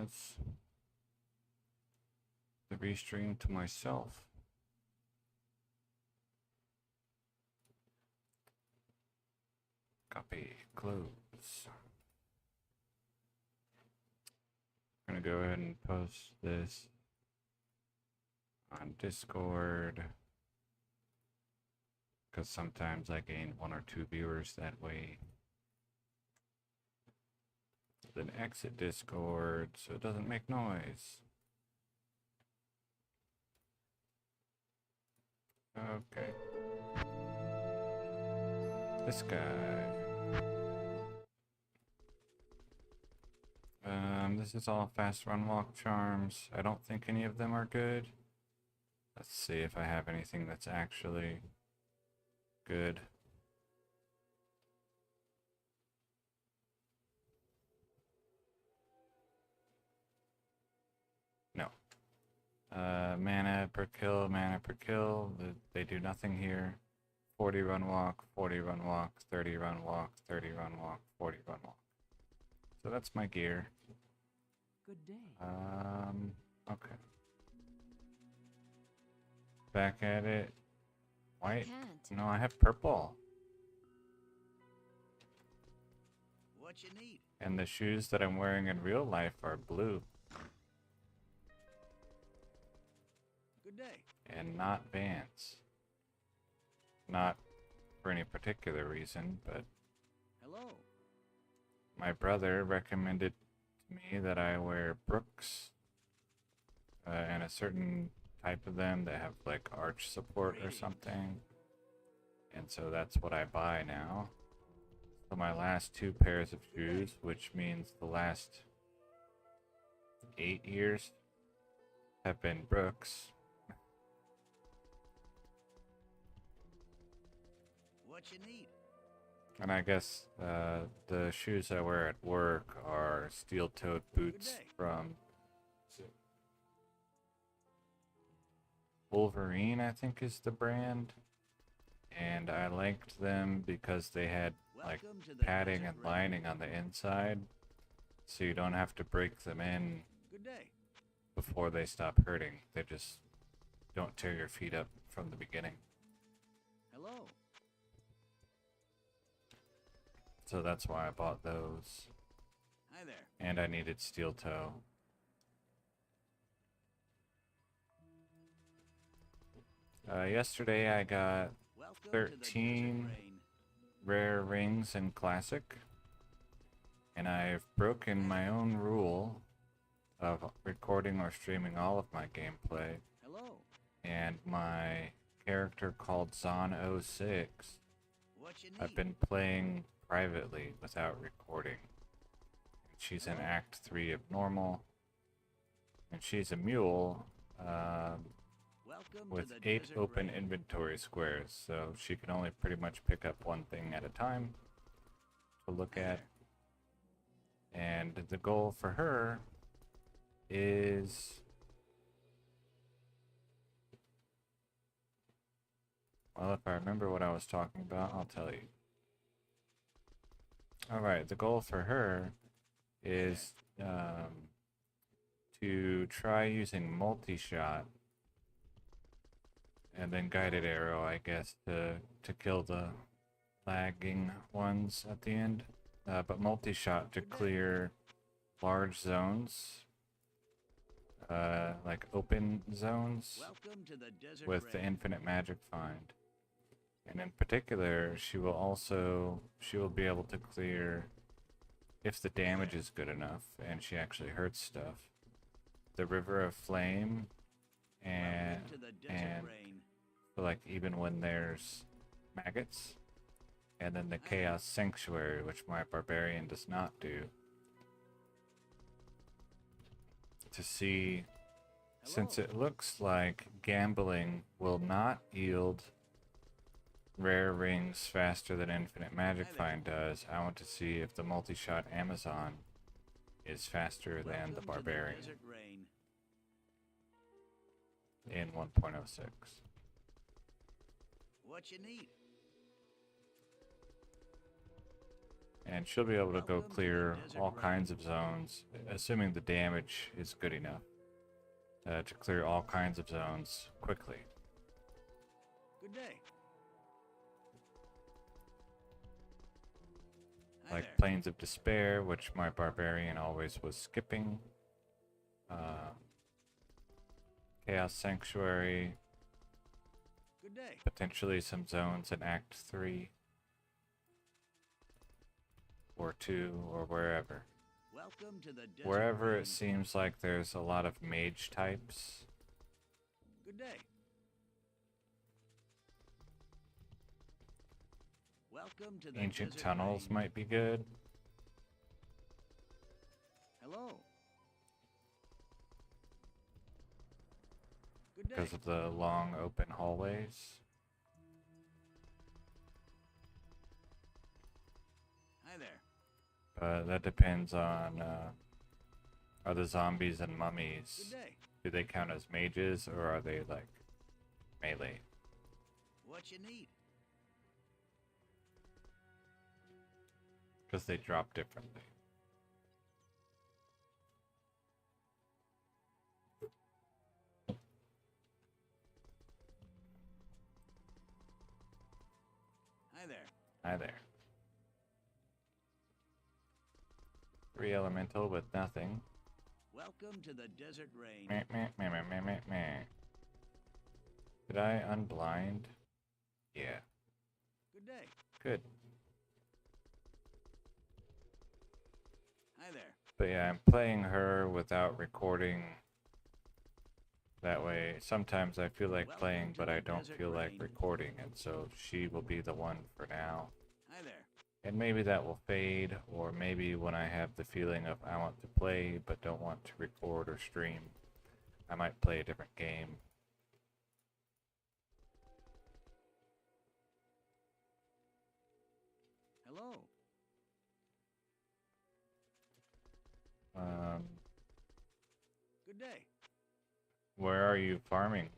as the restream to myself. Copy, close. I'm gonna go ahead and post this on Discord because sometimes I gain 1 or 2 viewers that way. Then exit Discord so it doesn't make noise. Okay. This guy. This is all fast run walk charms. I don't think any of them are good. Let's see if I have anything that's actually good. No. Mana per kill. They do nothing here. 40 run walk, 40 run walk, 30 run walk, 30 run walk, 40 run walk. So that's my gear. Good day. Okay. Back at it. White? No, I have purple. What you need? And the shoes that I'm wearing in real life are blue. Good day. And not Vans. Not for any particular reason, but Hello. my brother recommended to me that I wear Brooks and a certain type of them that have like arch support or something. And so that's what I buy now. So my last 2 pairs of shoes, which means the last 8 years, have been Brooks. What you need? And I guess the shoes I wear at work are steel-toed boots from Wolverine, I think is the brand. And I liked them because they had like padding and lining on the inside, so you don't have to break them in Good day. before they stop hurting. They just don't tear your feet up from the beginning. Hello. So that's why I bought those. Hi there. And I needed steel toe. Yesterday I got Welcome 13 rare rings in Classic. And I've broken my own rule of recording or streaming all of my gameplay. Hello. And my character called Zon06, What you need? I've been playing privately without recording. She's in Act 3 of normal, and she's a mule Welcome with to the 8 desert open rain. inventory squares, so she can only pretty much pick up one thing at a time to look at. And the goal for her is... well, if I remember what I was talking about, I'll tell you. Alright, the goal for her is to try using multi-shot and then guided arrow, I guess, to kill the lagging ones at the end. But multi-shot to clear large zones, like open zones, Welcome to the desert with the rain. infinite magic find. And in particular, she will be able to clear, if the damage is good enough and she actually hurts stuff, the River of Flame and Welcome to the desert rain. like even when there's maggots, and then the Chaos Sanctuary, which my barbarian does not do. To see, since it looks like gambling will not yield rare rings faster than infinite magic find does, I want to see if the multi-shot Amazon is faster than the Welcome to barbarian desert rain. in 1.06. What you need? And she'll be able to go Welcome to the clear desert all rain. kinds of zones, assuming the damage is good enough to clear all kinds of zones quickly. Good day. Hi Like there. Plains of Despair, which my barbarian always was skipping. Chaos Sanctuary, Good day. potentially some zones in Act 3 or 2 or wherever. Welcome to the desert Wherever rain. it seems like there's a lot of mage types, Good day. Welcome to the ancient desert tunnels rain. might be good. Hello. Good day. Because of the long open hallways. Hi there. But that depends on are the zombies and Good mummies, day. do they count as mages or are they like melee? What you need? Because they drop differently. Hi there. Hi there. 3 elemental with nothing. Welcome to the desert rain. Meh, meh, meh, meh, meh, meh, meh. Did I unblind? Yeah. Good day. Good. Hi there. But yeah, I'm playing her without recording. That way, sometimes I feel like Welcome playing, to but the I don't desert feel like rain. recording, and so she will be the one for now. Hi there. And maybe that will fade, or maybe when I have the feeling of I want to play but don't want to record or stream, I might play a different game. Hello. Good day. Where are you farming?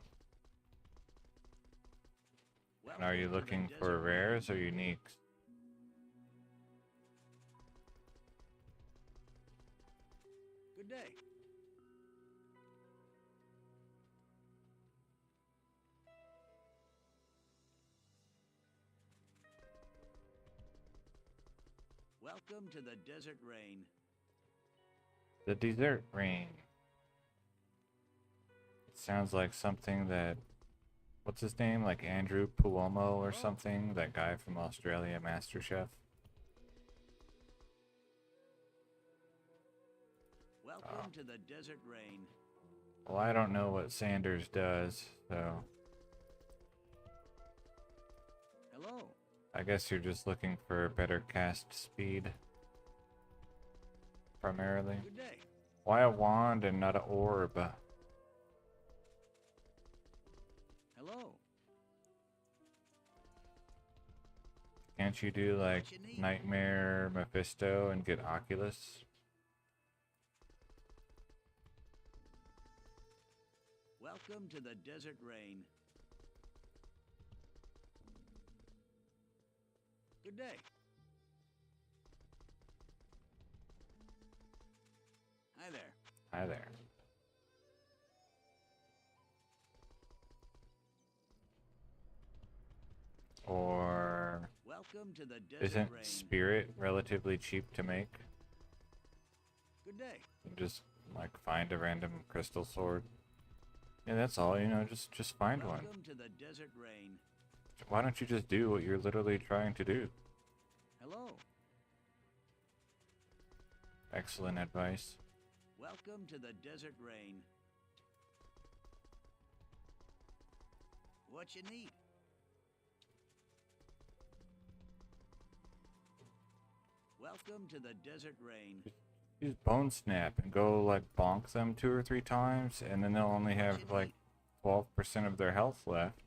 And are you Welcome to the looking desert for rain. rares or uniques? Good day. Welcome to the desert rain. The Desert Rain. It sounds like something that, what's his name? Like Andrew Cuomo or Hello. something? That guy from Australia, MasterChef. Welcome to the desert rain. Well, I don't know what Sanders does, so Hello. I guess you're just looking for better cast speed. Primarily. Good day. Why a wand and not an orb? Hello. Can't you do like What you need? Nightmare Mephisto and get Oculus? Welcome to the desert rain. Good day. Hi there. Hi there. Or Welcome to the desert isn't rain. Spirit relatively cheap to make? Good day. You just like find a random crystal sword. Yeah, that's all, you know, just find one. Welcome to the desert rain. Why don't you just do what you're literally trying to do? Hello. Excellent advice. Welcome to the desert rain. What you need? Welcome to the desert rain. Use Bone Snap and go like bonk them 2 or 3 times, and then they'll only What have you like need? 12% of their health left.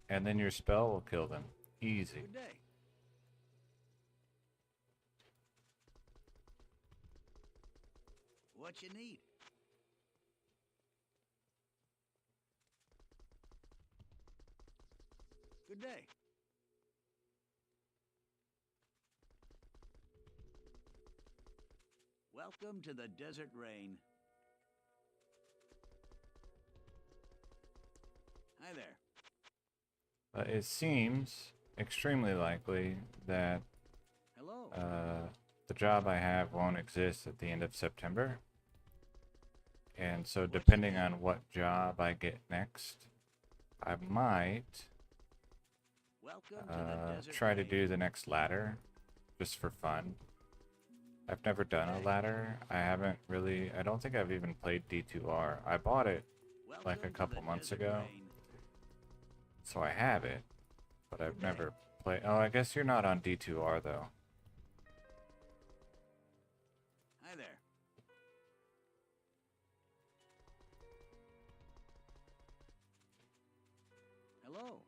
And then your spell will kill them. Easy. Good day. What you need? Good day. Welcome to the desert rain. Hi there. But it seems extremely likely that Hello. the job I have won't exist at the end of September. And so, What's your depending name? on what job I get next, I might Welcome to the desert try to rain. do the next ladder just for fun. I've never done a ladder. I don't think I've even played D2R. I bought it Welcome like a to couple the months desert ago, rain. so I have it, but I've Good day. never played. Oh, I guess you're not on D2R though. Hi there. Hello.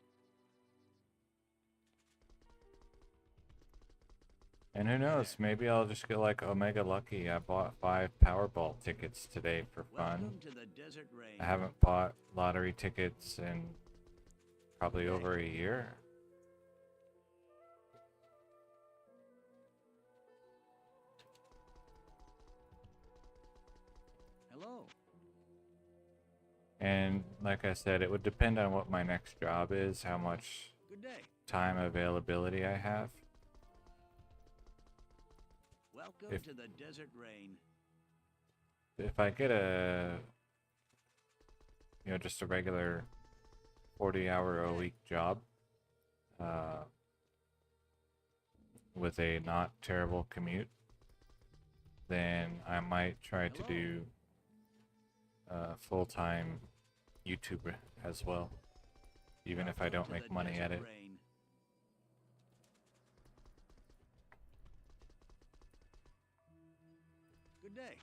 And who Hi knows, there. maybe I'll just get like Omega Lucky. I bought 5 Powerball tickets today for fun. Welcome to the desert rain. I haven't bought lottery tickets in probably Good day. over a year. Hello. And like I said, it would depend on what my next job is, how much Good day. time availability I have. Welcome If to the desert rain. if I get just a regular 40-hour a week job, uh, with a not terrible commute, then I might try to Hello. do full-time YouTuber as well, even if I Welcome don't to make the money at desert it. rain. Good day.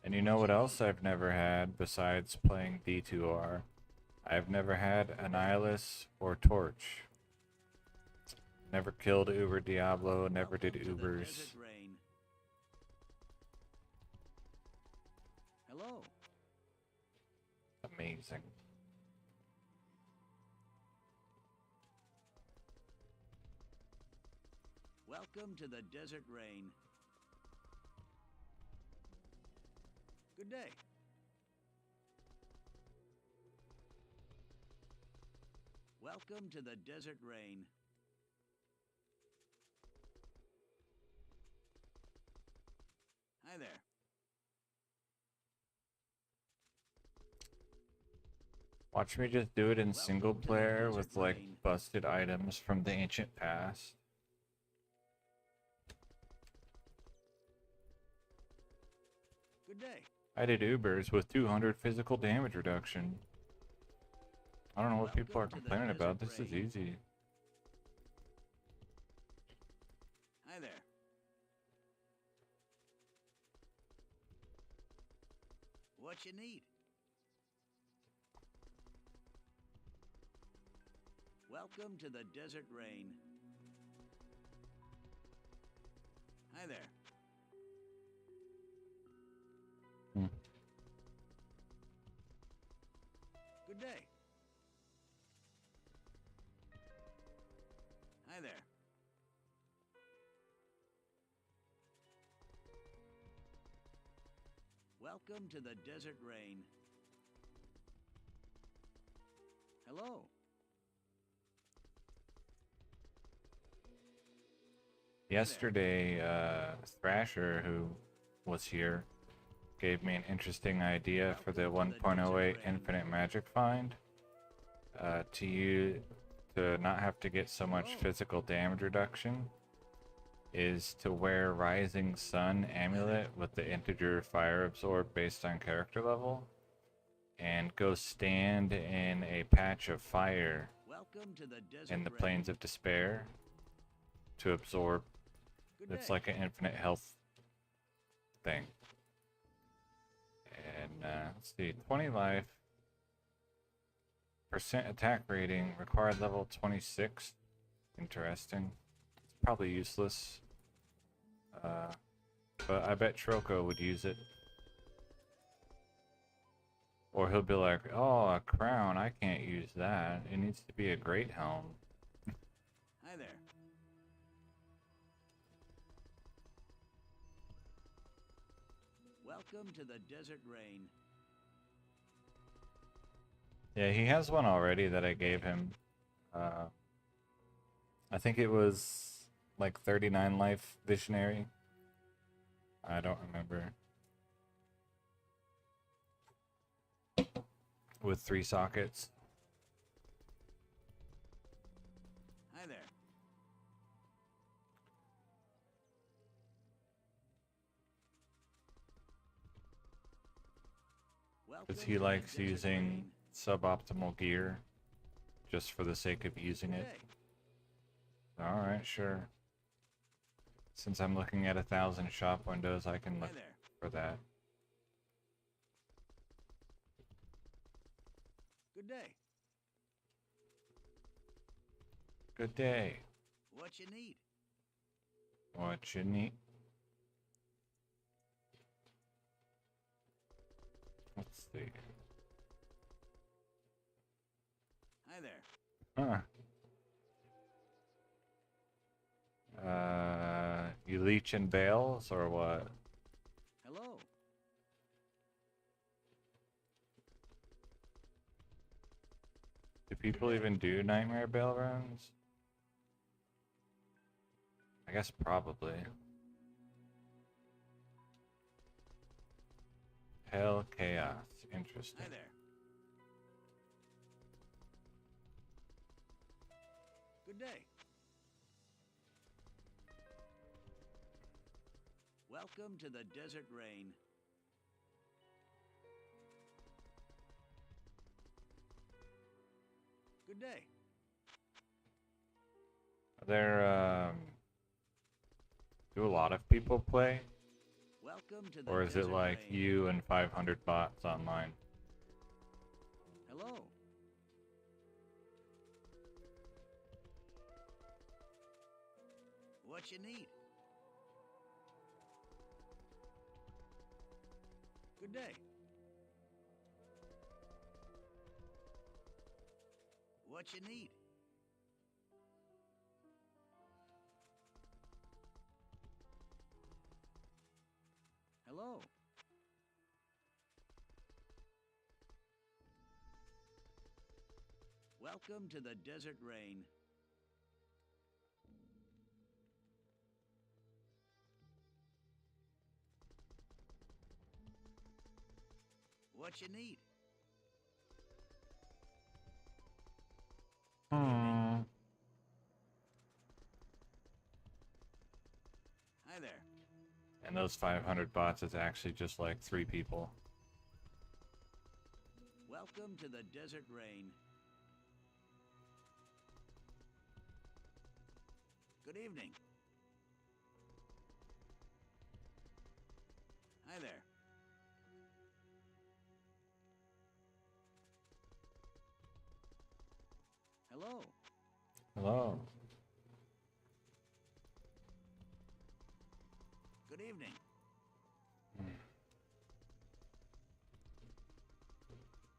And you know What's what your else name? I've never had besides playing D2R? I've never had Annihilus or Torch. Never killed Uber Diablo, never did Welcome to the Ubers. desert rain. Hello. Amazing. Welcome to the desert rain. Good day. Welcome to the desert rain. Hi there. Watch me just do it in single Welcome to the player desert with like rain. busted items from the ancient past. Good day. I did Ubers with 200 physical damage reduction. I don't know what people are Welcome to the complaining about. desert This is rain. easy. Hi there. What you need? Welcome to the desert rain. Hi there. Hmm. Good day. Hi there. Welcome to the desert rain. Hello. Yesterday, Thrasher, who was here, gave me an interesting idea for the Welcome to the 1.08 desert rain. Infinite Magic Find. To not have to get so much Hello. physical damage reduction is to wear Rising Sun amulet with the integer fire absorb based on character level and go stand in a patch of fire Welcome to the desert in the rain. Plains of Despair to absorb. Good It's day. like an infinite health thing. And let's see, 20 life, percent attack rating, required level 26. Interesting. It's probably useless. But I bet Troko would use it. Or he'll be like, oh, a crown, I can't use that. It needs to be a great helm. Hi there. Welcome to the Desert Rain. Yeah, he has one already that I gave him. Uh, I think it was like 39 life visionary. I don't remember. With 3 sockets. Hi there. Welcome Because to he the likes Desert using Rain. suboptimal gear just for the sake of using Good it. day. Alright, sure. Since I'm looking at 1,000 shop windows, I can Hi look there. for that. Good day. Good day. What you need? What you need? Let's see. Hi there. Huh. You leech in bales or what? Hello. Do people even do nightmare bale runs? I guess probably. Hell chaos. Interesting. Hi there. Good day. Welcome to the Desert Rain. Good day. Do a lot of people play? Welcome to the Or is it Desert like Rain. you and 500 bots online? Hello. What you need? Good day. What you need? Hello. Welcome to the Desert Rain. What you need? Hmm. Hi there. And those 500 bots is actually just like 3 people. Welcome to the Desert Rain. Good evening. Hi there. Hello. Hello. Good evening.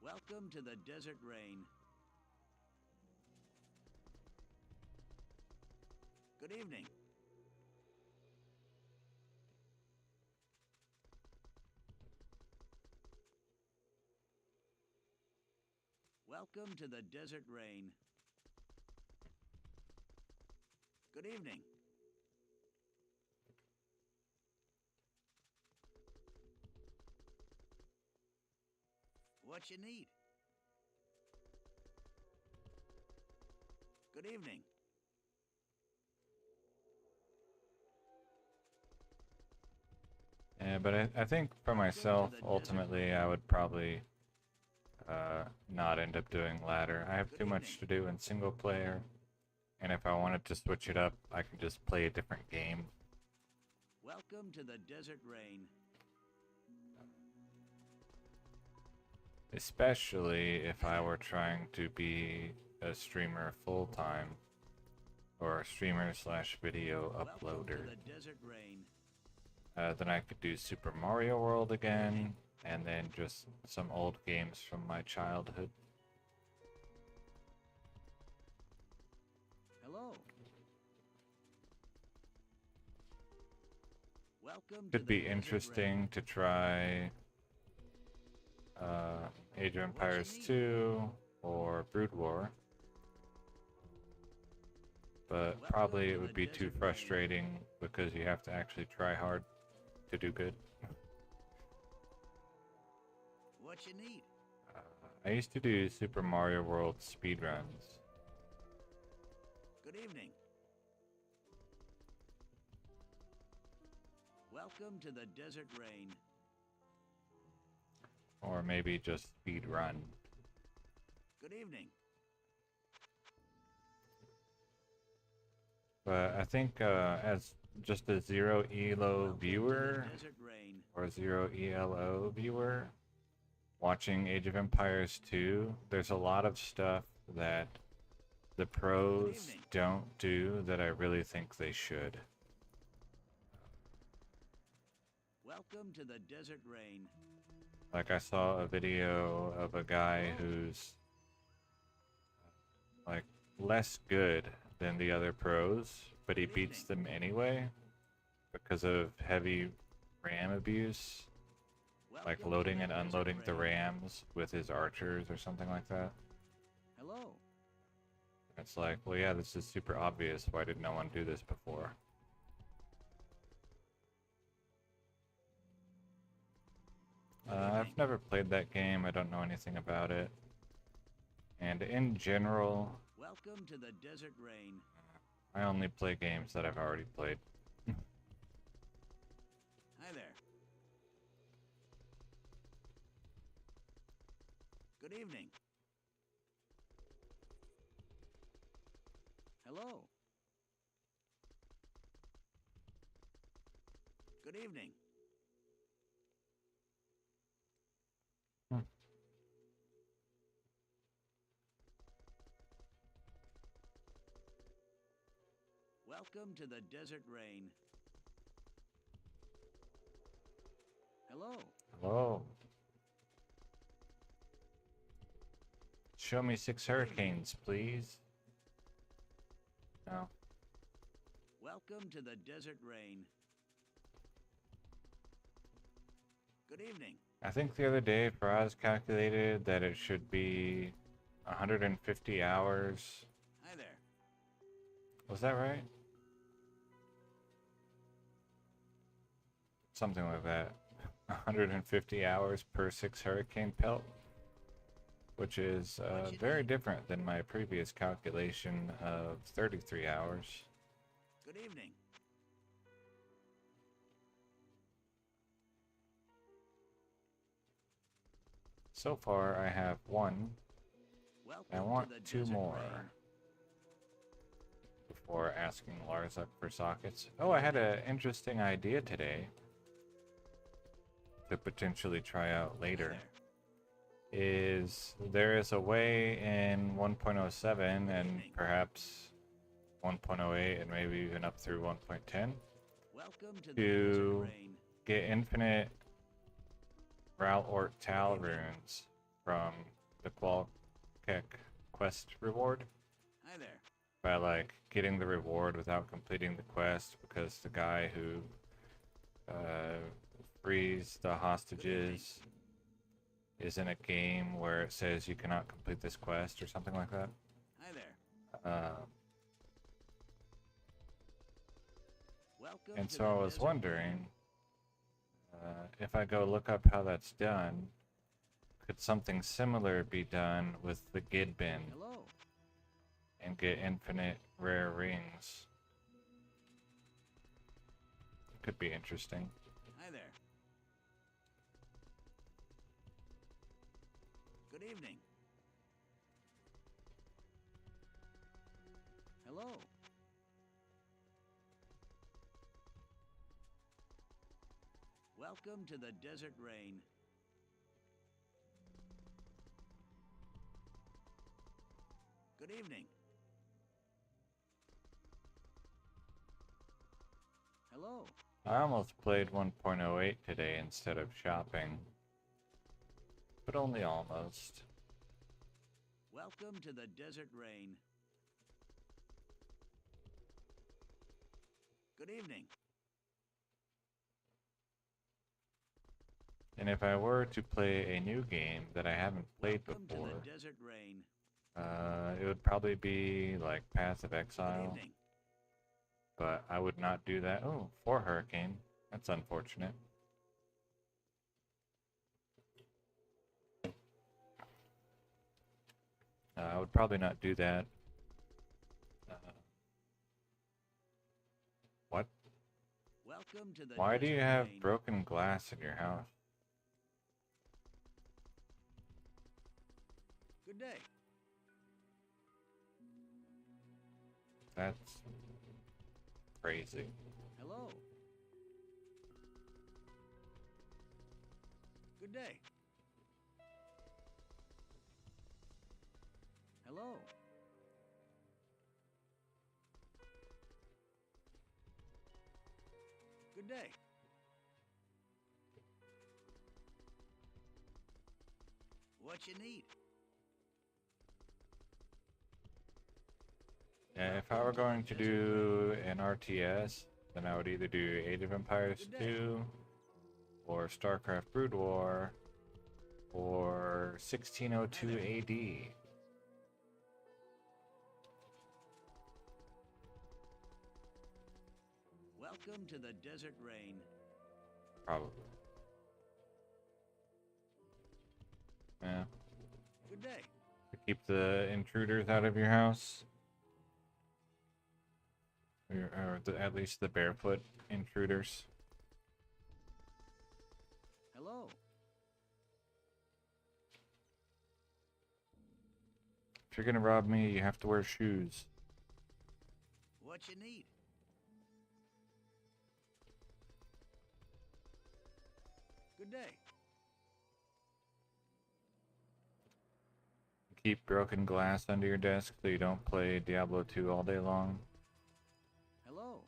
Welcome to the Desert Rain. Good evening. Welcome to the Desert Rain. Good evening. What you need? Good evening. Yeah, but I think for myself, ultimately, I would probably not end up doing ladder. I have too much to do in single player, and if I wanted to switch it up, I can just play a different game. Welcome to the Desert Rain. Especially if I were trying to be a streamer full time, or a streamer slash video Welcome to uploader. the Desert Rain. Then I could do Super Mario World again, and then just some old games from my childhood. Hello. Welcome to Could the be desert interesting rain. to try Age of Empires 2 or Brood War, but Welcome probably to it the would be too desert rain. frustrating because you have to actually try hard to do good. What you need? I used to do Super Mario World speedruns. Good evening. Welcome to the desert rain. Or maybe just speed run. Good evening. But I think as just a zero elo Welcome viewer to the desert rain. or zero elo viewer watching Age of Empires 2, there's a lot of stuff that the pros evening. don't do that I really think they should. Welcome to the desert rain. Like I saw a video of a guy who's like less good than the other pros, but he beats them anyway because of heavy RAM abuse, like Welcome to loading the and desert unloading the rain. RAMs with his archers or something like that. Hello. It's like, well, yeah, this is super obvious. Why did no one do this before? I've never played that game. I don't know anything about it. And in general, Welcome to the desert rain. I only play games that I've already played. Hi there. Good evening. Hello. Good evening. Hmm. Welcome to the desert rain. Hello. Hello. Show me 6 hurricanes, please. No. Welcome to the desert rain. Good evening. I think the other day Faraz calculated that it should be 150 hours. Hi there. Was that right? Something like that. 150 hours per 6 hurricane pelt, which is very different than my previous calculation of 33 hours. Good evening. So far, I have 1. Welcome I want to the 2 desert more rain. before asking Lars up for sockets. Oh, I had an interesting idea today to potentially try out Hi later. there. Is there is a way in 1.07 and evening. perhaps 1.08 and maybe even up through 1.10 Welcome to the desert to rain. get infinite Ral Ort Tal evening. runes from the Qualkek quest reward Hi there. by like getting the reward without completing the quest because the guy who frees the hostages is in a game where it says you cannot complete this quest or something like that. Hi there. Welcome And to so the I was desert wondering rain. if I go look up how that's done, could something similar be done with the Gid bin Hello. and get infinite rare rings? Could be interesting. Hi there. Good evening. Hello. Welcome to the desert rain. Good evening. Hello. I almost played 1.08 today instead of shopping. but only almost. Welcome to the Desert Rain. Good evening. And if I were to play a new game that I haven't played Welcome to before, the Desert Rain. it would probably be like Path of Good Exile, evening. but I would not do that. Oh, 4 Hurricane. That's unfortunate. I would probably not do that. Uh, what? Welcome to the Why do you Desert have Rain. broken glass in your house? Good day. That's crazy. Hello. Good day. Hello. Good day. What you need? Yeah, if I were going to do an RTS, then I would either do Age of Empires Good day. 2, or StarCraft Brood War, or 1602 AD. Welcome to the Desert Rain. Probably. Yeah. Good day. To keep the intruders out of your house. Or at least the barefoot intruders. Hello. If you're gonna rob me, you have to wear shoes. What you need? Good day. Keep broken glass under your desk so you don't play Diablo 2 all day long. Hello.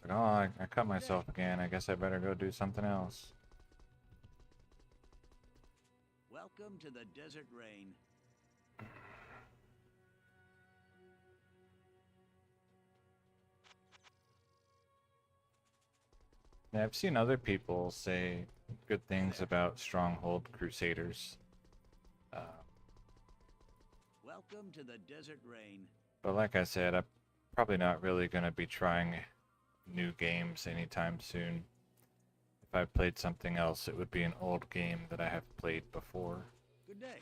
Like, oh, I cut myself again. I guess I better go do something else. Welcome to the Desert Rain. Yeah, I've seen other people say good things about Stronghold Crusaders. Welcome to the Desert Rain. But like I said, I'm probably not really going to be trying new games anytime soon. If I played something else, it would be an old game that I have played before. Good day.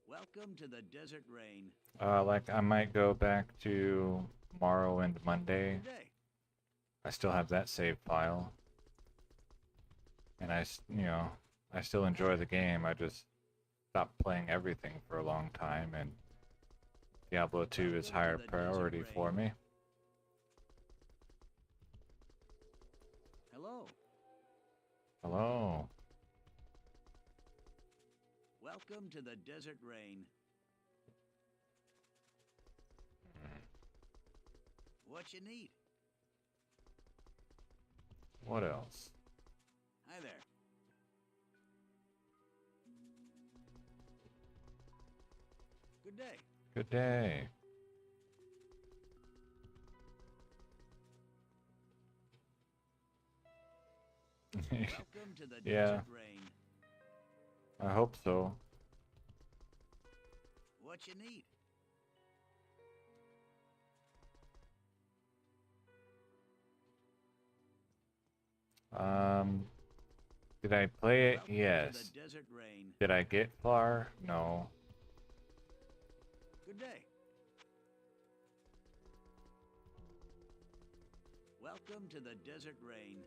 Welcome to the Desert Rain. Like I might go back to Morrowind Monday. Good day. I still have that save file. And I still enjoy the game. I just stopped playing everything for a long time, and Diablo 2 is higher priority for me. Hello. Hello. Welcome to the Desert Rain. What you need? What else? Hi there. Good day. Good day. Welcome to the Yeah. Desert Rain. I hope so. What you need? Did I play it? Welcome Yes. to the Desert Rain. Did I get far? No. Good day. Welcome to the Desert Rain.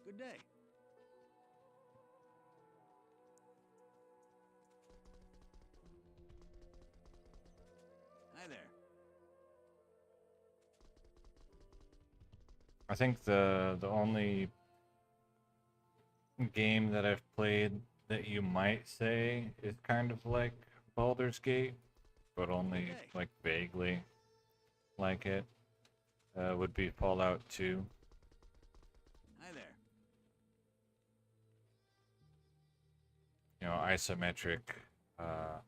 Good day. Hi there. I think the only game that I've played that you might say is kind of like Baldur's Gate, but only Okay. like vaguely like it, would be Fallout 2. Hi there. You know, isometric uh,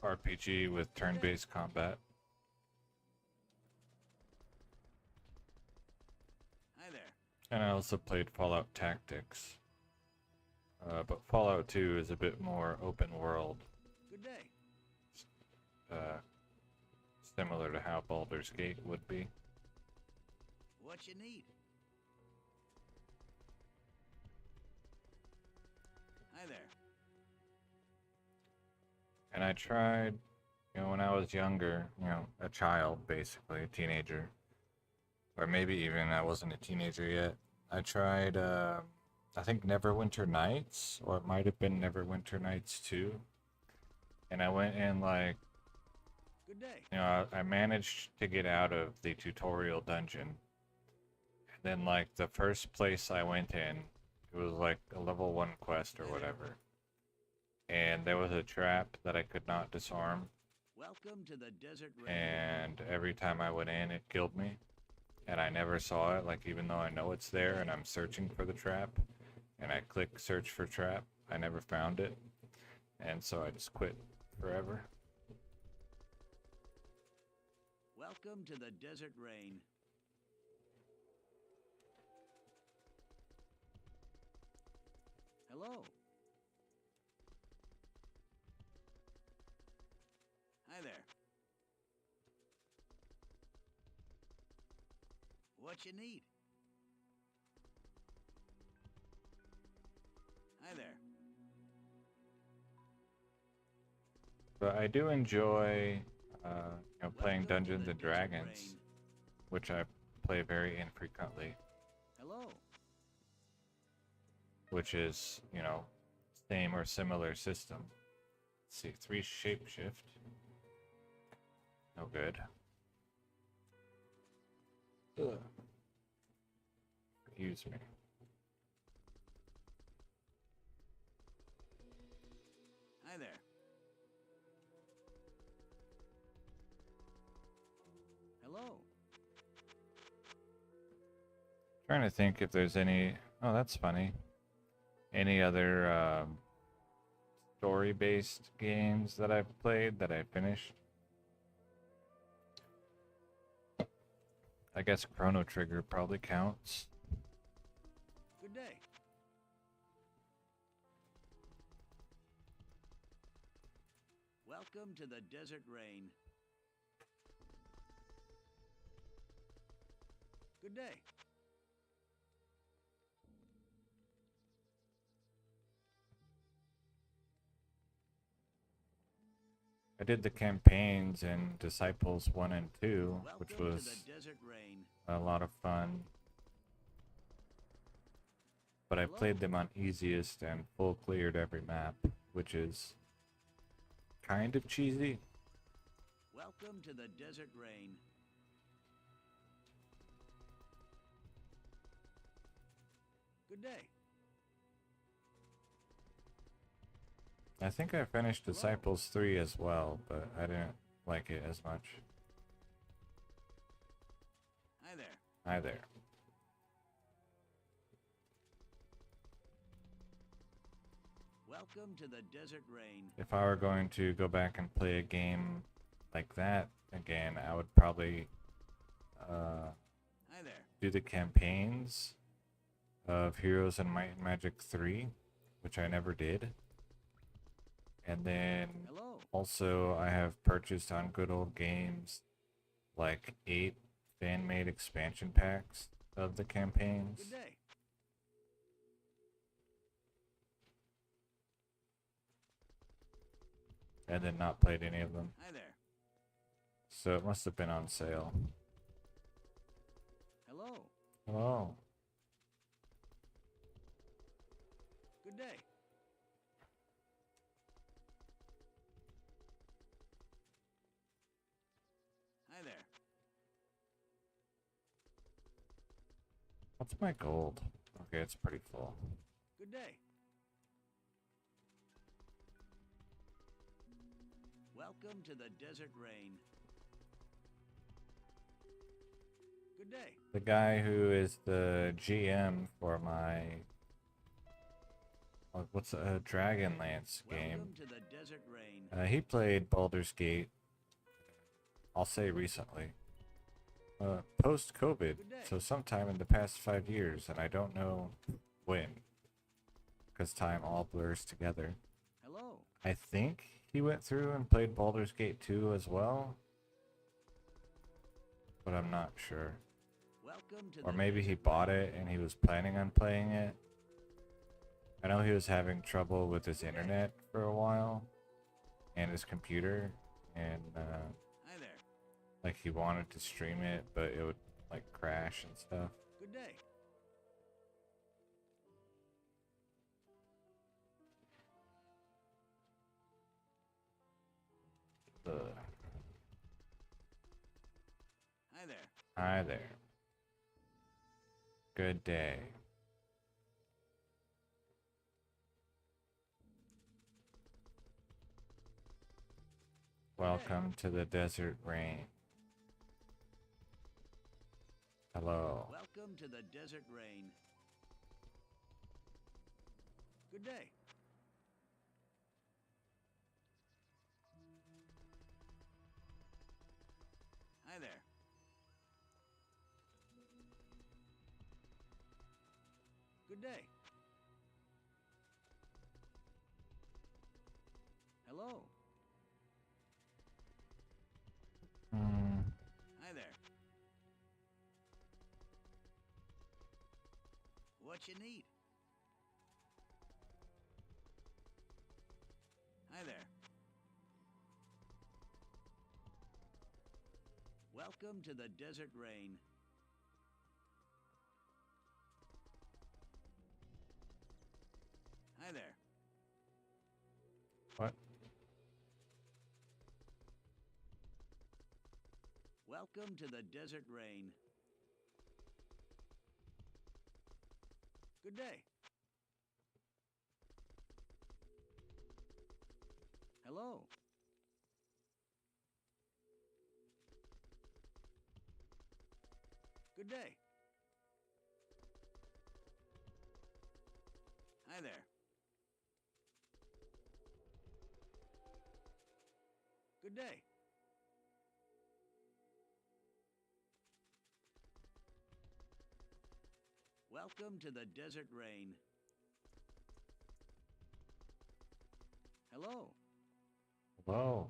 RPG with turn-based combat. Hi there. And I also played Fallout Tactics. But Fallout 2 is a bit more open world, Good day. uh, similar to how Baldur's Gate would be. What you need? Hi there. And I tried, you know, when I was younger, you know, a child, basically, a teenager, or maybe even I wasn't a teenager yet. I tried, I think Neverwinter Nights, or it might have been Neverwinter Nights 2. And I went in like, Good day. you know, I managed to get out of the tutorial dungeon. And then, like, the first place I went in, it was like a level 1 quest or whatever. And there was a trap that I could not disarm. Welcome to the desert rain. And every time I went in, it killed me. And I never saw it, like, even though I know it's there and I'm searching for the trap. And I click search for trap, I never found it. And so I just quit forever. Welcome to the desert rain. Hello. Hi there. What you need? Hi there. But I do enjoy, you know, playing Welcome to Dungeons the and desert Dragons, rain. which I play very infrequently, Hello. which is, you know, same or similar system. Let's see, 3 shapeshift. No good. Ugh. Excuse me. Hi there. Hello. Trying to think if there's any. Oh, that's funny. Any other story-based games that I've played that I finished? I guess Chrono Trigger probably counts. Good day. Welcome to the desert rain. Good day. I did the campaigns in Disciples 1 and 2, which Welcome to was the desert rain. a lot of fun. But I played them on easiest and full cleared every map, which is kind of cheesy. Welcome to the desert rain. Good day. I think I finished Hello. Disciples 3 as well, but I didn't like it as much. Hi there. Hi there. Welcome to the desert rain. If I were going to go back and play a game like that again, I would probably Hi there. do the campaigns of Heroes and Might and Magic 3, which I never did. And then Hello. also I have purchased on Good Old Games like 8 fan-made expansion packs of the campaigns. Good day. And then not played any of them. Hi there. So it must have been on sale. Hello. Hello. Good day. Hi there. What's my gold? Okay, it's pretty full. Good day. Welcome to the desert rain. Good day. The guy who is the GM for my what's a Dragonlance game. Welcome to the desert rain. He played Baldur's Gate. I'll say recently. Post-COVID, so sometime in the past 5 years, and I don't know when, because time all blurs together. Hello. I think he went through and played Baldur's Gate 2 as well, but I'm not sure. Welcome to Or the maybe he desert bought rain. it and he was planning on playing it. I know he was having trouble with his internet for a while, and his computer, and Hi there. like he wanted to stream it, but it would like crash and stuff. Good day. Ugh. Hi there. Hi there. Good day. Welcome to the desert rain. Hello. Welcome to the desert rain. Good day. Hi there. Good day. Hello. Hmm. Hi there. What you need? Hi there. Welcome to the desert rain. Hi there. What? Welcome to the desert rain. Good day. Hello. Good day. Hi there. Good day. Welcome to the desert rain. Hello. Whoa.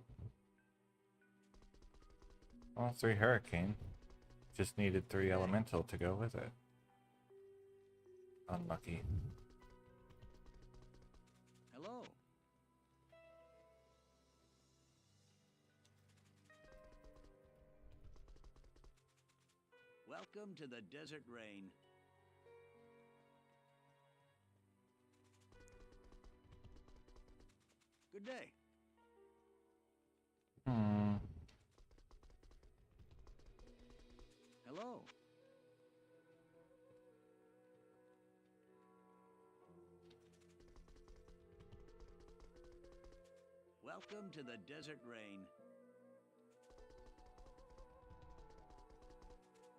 Well, 3 hurricane. Just needed 3 elemental to go with it. Unlucky. Hello. Welcome to the desert rain. Good day. Hmm. Hello. Welcome to the desert rain.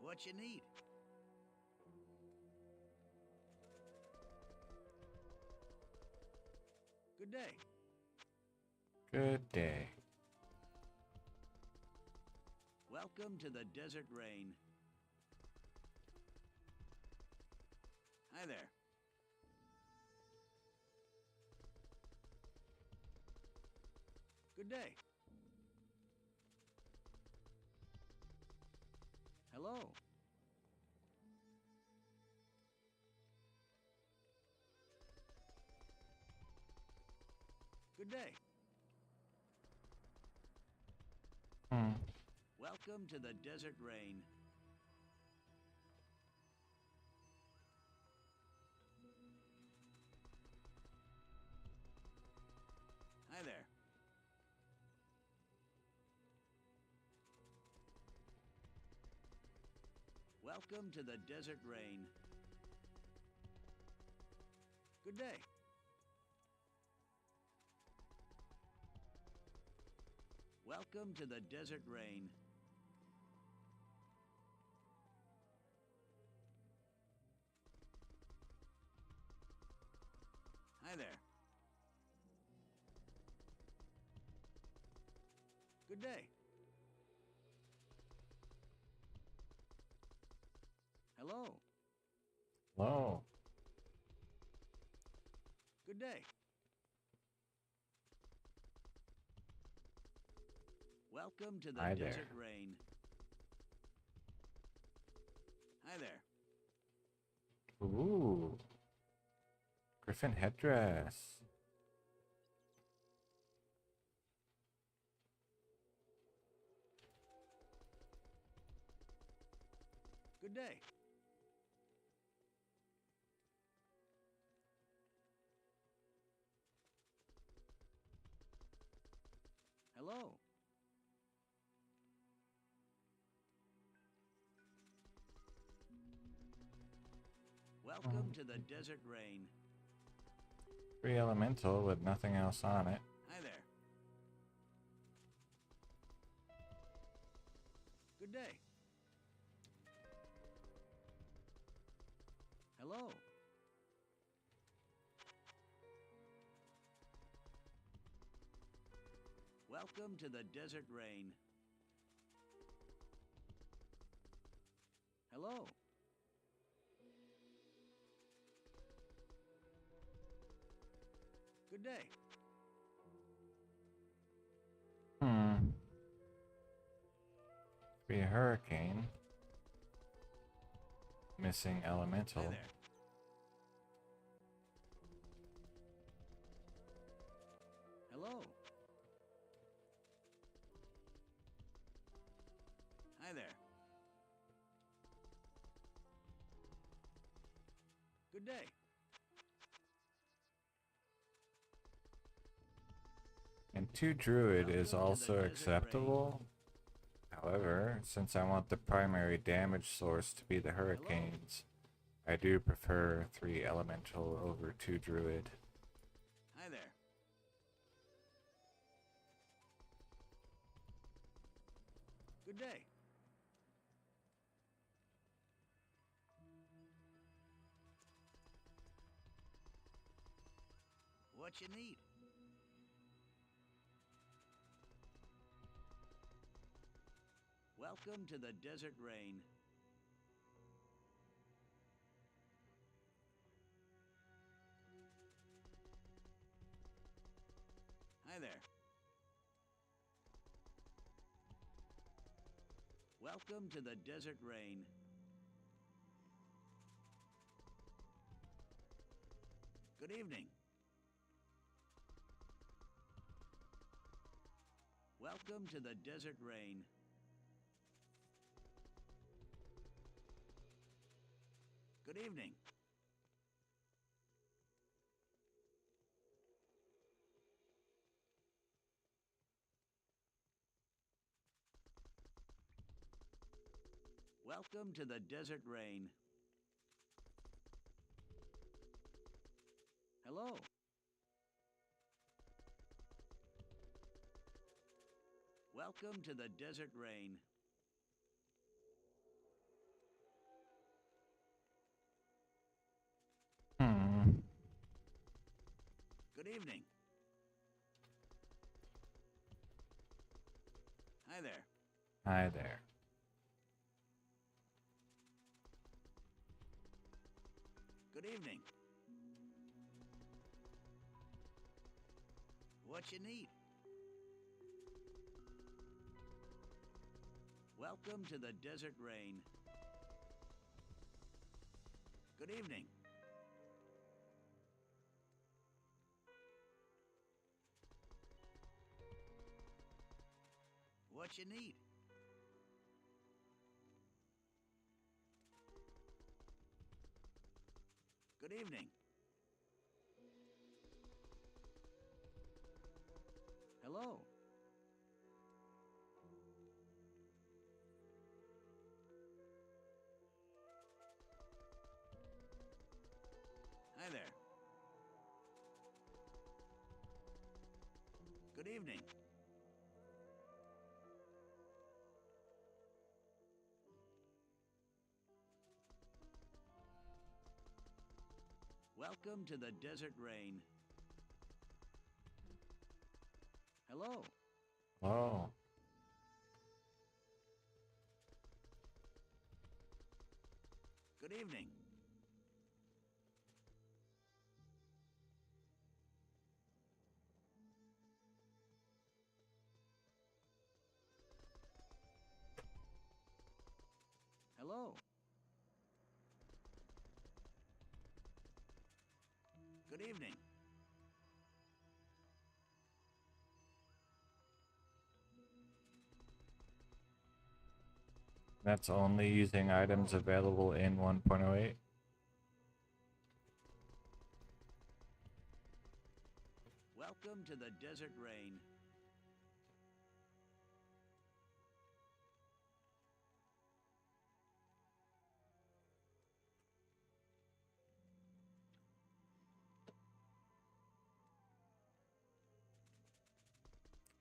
What you need? Good day. Good day. Welcome to the desert rain. Hi there. Good day. Hello. Good day. Hmm. Welcome to the desert rain. Hi there. Welcome to the desert rain. Good day. Welcome to the Desert Rain. Hi there. Good day. Hello. Hello. Good day. Welcome to the Hi there. Desert Rain. Hi there. Ooh. Griffin headdress. Good day. Hello. Welcome to the Desert Rain. Free elemental with nothing else on it. Hi there. Good day. Hello. Welcome to the Desert Rain. Hello. Good day. Be a hurricane. Missing Hi elemental. there. Hello. Hi there. Good day. And 2 druid Welcome is to the also Desert acceptable. However, since I want the primary damage source to be the hurricanes, I do prefer 3 elemental over 2 druid. Hi there. Good day. What you need? Welcome to the Desert Rain. Hi there. Welcome to the Desert Rain. Good evening. Welcome to the Desert Rain. Good evening. Welcome to the Desert Rain. Hello. Welcome to the Desert Rain. Good evening. Hi there. Hi there. Good evening. What you need? Welcome to the Desert Rain. Good evening. What you need? Good evening. Hello. Hi there. Good evening. Welcome to the Desert Rain. Hello. Oh. Good evening. Hello. Good evening. That's only using items available in 1.08. Welcome to the Desert Rain.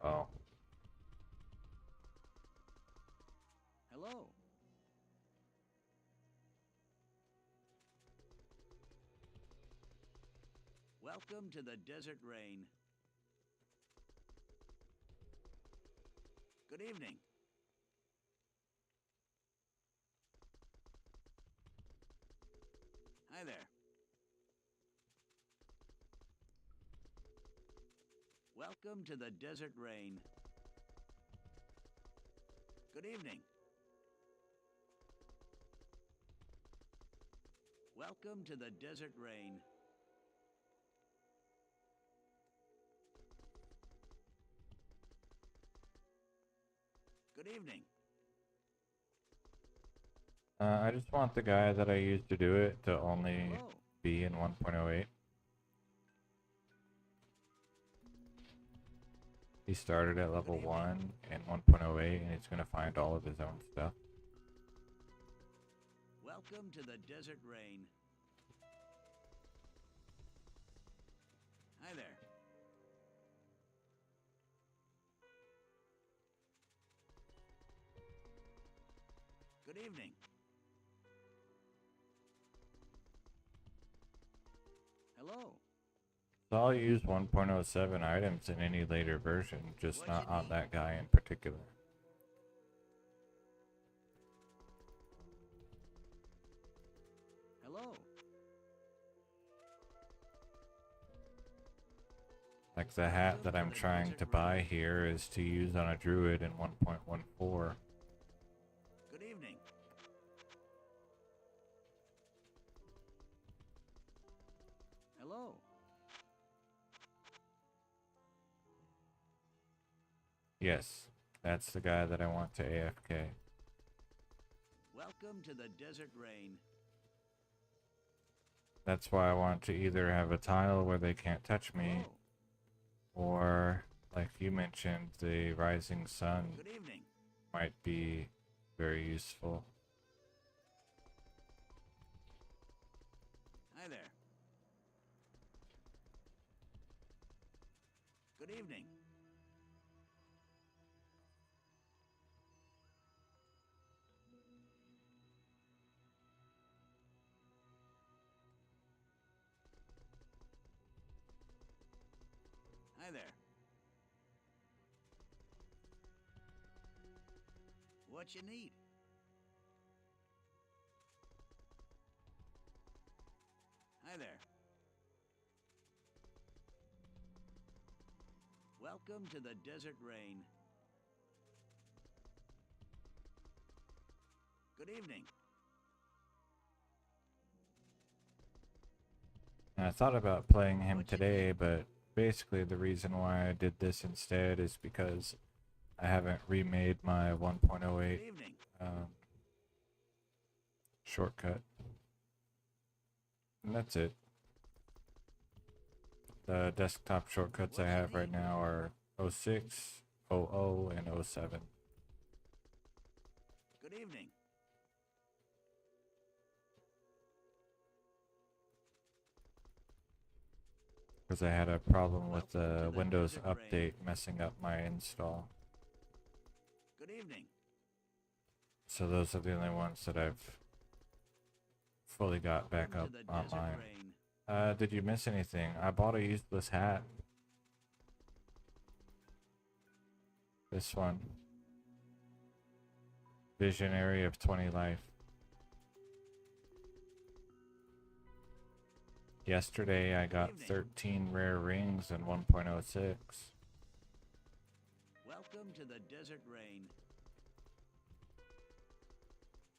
Oh. Hello. Welcome to the Desert Rain. Good evening. Hi there. Welcome to the Desert Rain. Good evening. Welcome to the Desert Rain. Good evening. I just want the guy that I used to do it to only Hello. be in 1.08. He started at level evening. 1 in 1.08 and he's going to find all of his own stuff. Welcome to the Desert Rain. Hi there. Good evening. Hello. So I'll use 1.07 items in any later version, just What not you on need? that guy in particular. Hello. Like the hat Welcome that to I'm the trying Desert to Rain. buy here is to use on a druid in 1.14. Good evening. Hello. Yes, that's the guy that I want to AFK. Welcome to the Desert Rain. That's why I want to either have a tile where they can't touch me, Hello. or, like you mentioned, the rising sun Good evening. might be very useful. Hi there. Good evening. Hi there. What you need? Hi there. Welcome to the Desert Rain. Good evening. And I thought about playing him What you today, need? but basically the reason why I did this instead is because I haven't remade my 1.08 Good evening. shortcut. And that's it. The desktop shortcuts I What you have right need? now are 06, 00, and 07. Good evening. Because I had a problem with Welcome to the the Windows Desert update Rain. messing up my install. Good evening. So those are the only ones that I've fully got back Welcome up to the Desert online. Rain. Did you miss anything? I bought a useless hat. This one. Visionary of 20 life. Yesterday I got Evening. 13 rare rings and 1.06. Welcome to the Desert Rain.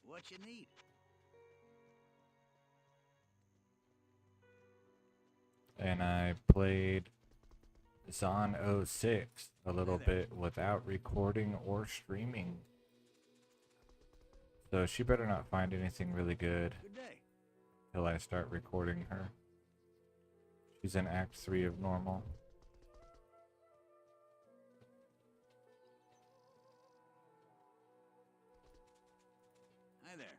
What you need? And I played Zon 06 a little Hi there. bit without recording or streaming. So she better not find anything really good Good day. till I start recording her. She's in Act 3 of normal. Hi there.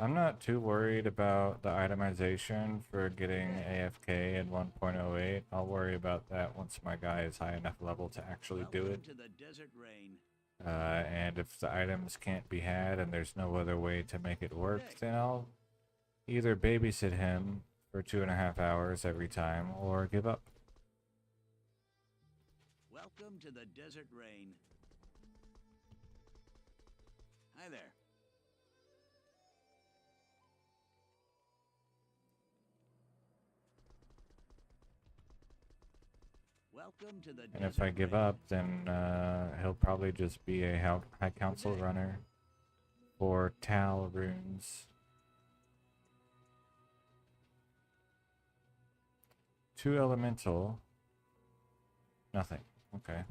I'm not too worried about the itemization for getting AFK in 1.08. I'll worry about that once my guy is high enough level to actually do Welcome it. to the Desert Rain. And if the items can't be had and there's no other way to make it work, then I'll either babysit him for 2.5 hours every time or give up. Welcome to the Desert Rain. Hi there. Welcome to the And Desert if I give Rain. up, then he'll probably just be a high council Okay. runner for Tal runes. 2 elemental. Nothing. Okay.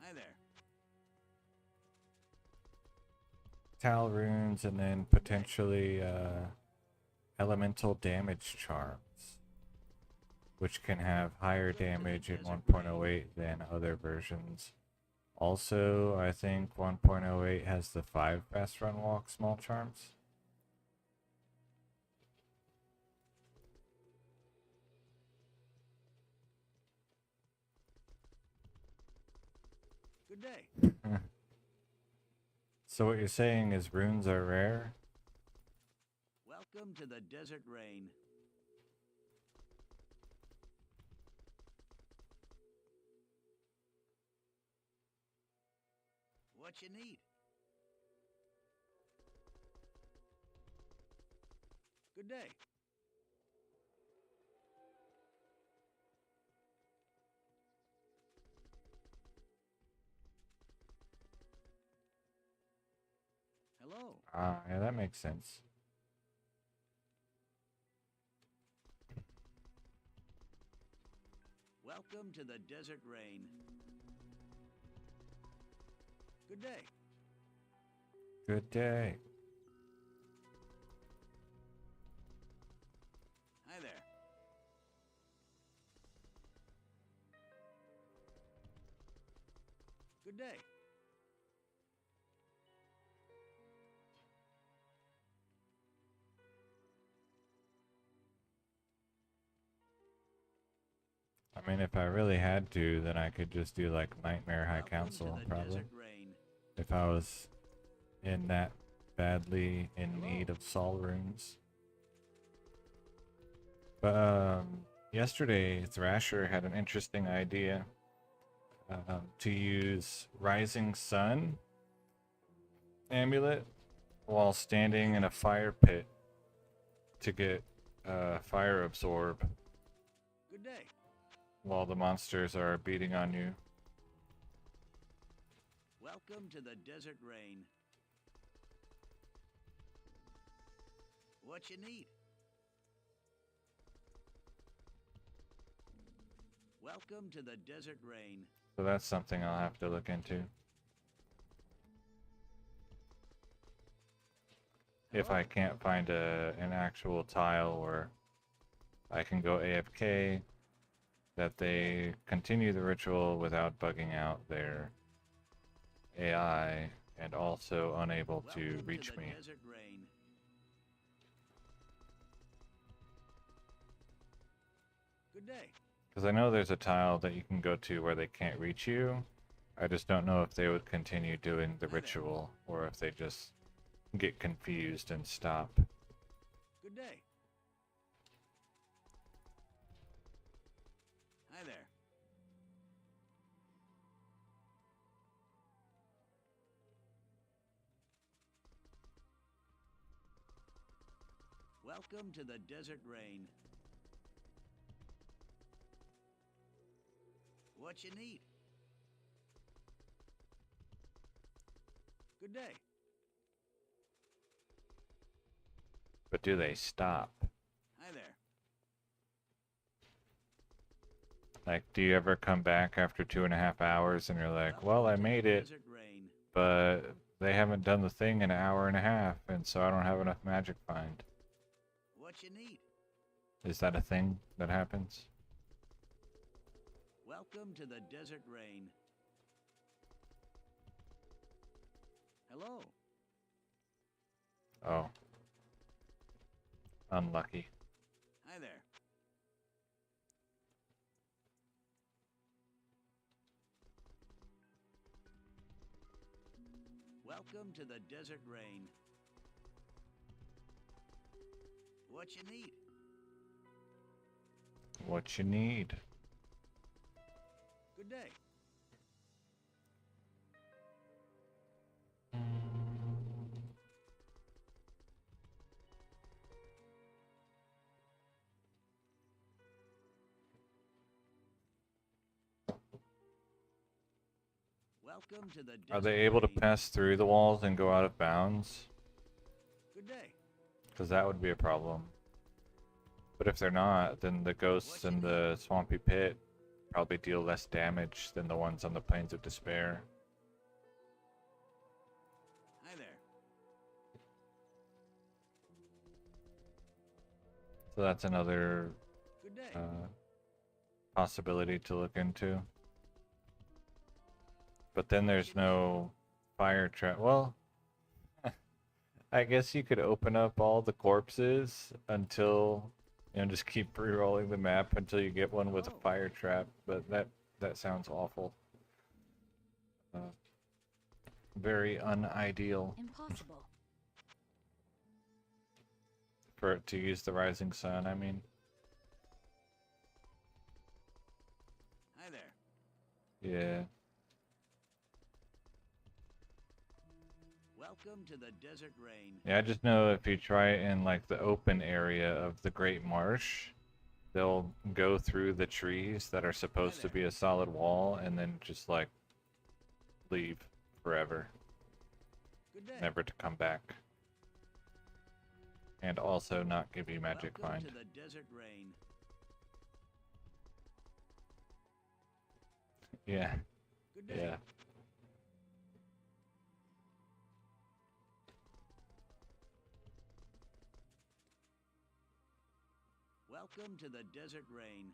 Hi there. Tal runes and then potentially elemental damage charms, which can have higher Welcome to the damage in Desert 1.08 than other versions. Also, I think 1.08 has the 5 fast run walk small charms. Good day. So what you're saying is runes are rare? Welcome to the Desert Rain. What you need? Good day. Hello. Ah, yeah, that makes sense. Welcome to the Desert Rain. Good day. Good day. Hi there. Good day. I mean, if I really had to, then I could just do like Nightmare High Welcome Council, to the probably. Desert Rain. If I was in that badly in Hello. need of Sol runes. But yesterday, Thrasher had an interesting idea to use Rising Sun amulet while standing in a fire pit to get fire absorb Good day. while the monsters are beating on you. Welcome to the Desert Rain. What you need? Welcome to the Desert Rain. So that's something I'll have to look into. If I can't find an actual tile where I can go AFK, that they continue the ritual without bugging out their AI and also unable to Welcome reach to the me. Desert Rain. Good day. Because I know there's a tile that you can go to where they can't reach you, I just don't know if they would continue doing the Hi there. ritual or if they just get confused and stop. Good day. Hi there. Welcome to the Desert Rain. What you need? Good day. But do they stop? Hi there. Like, do you ever come back after 2.5 hours and you're like, Welcome well, I to the made it, Desert Rain. but they haven't done the thing in an hour and a half, and so I don't have enough magic find. What you need? Is that a thing that happens? Welcome to the Desert Rain. Hello. Oh. Unlucky. Hi there. Welcome to the Desert Rain. What you need? What you need? Good day. Welcome to the Desert Are they able to Rain. pass through the walls and go out of bounds? Good day. Because that would be a problem. But if they're not, then the ghosts in the swampy pit probably deal less damage than the ones on the Plains of Despair. Hi there. So that's another Good day. possibility to look into. But then there's no fire trap. Well, I guess you could open up all the corpses until, just keep re-rolling the map until you get one with a Hello. fire trap. But that sounds awful. Very unideal Impossible. for it to use the rising sun, I mean. Hi there. Yeah. Welcome to the Desert Rain. Yeah, I just know if you try it in like the open area of the Great Marsh, they'll go through the trees that are supposed to be a solid wall and then just like leave forever, Good day. never to come back. And also not give you magic Welcome find. to the Desert Rain. Yeah, Good day. yeah. Welcome to the Desert Rain.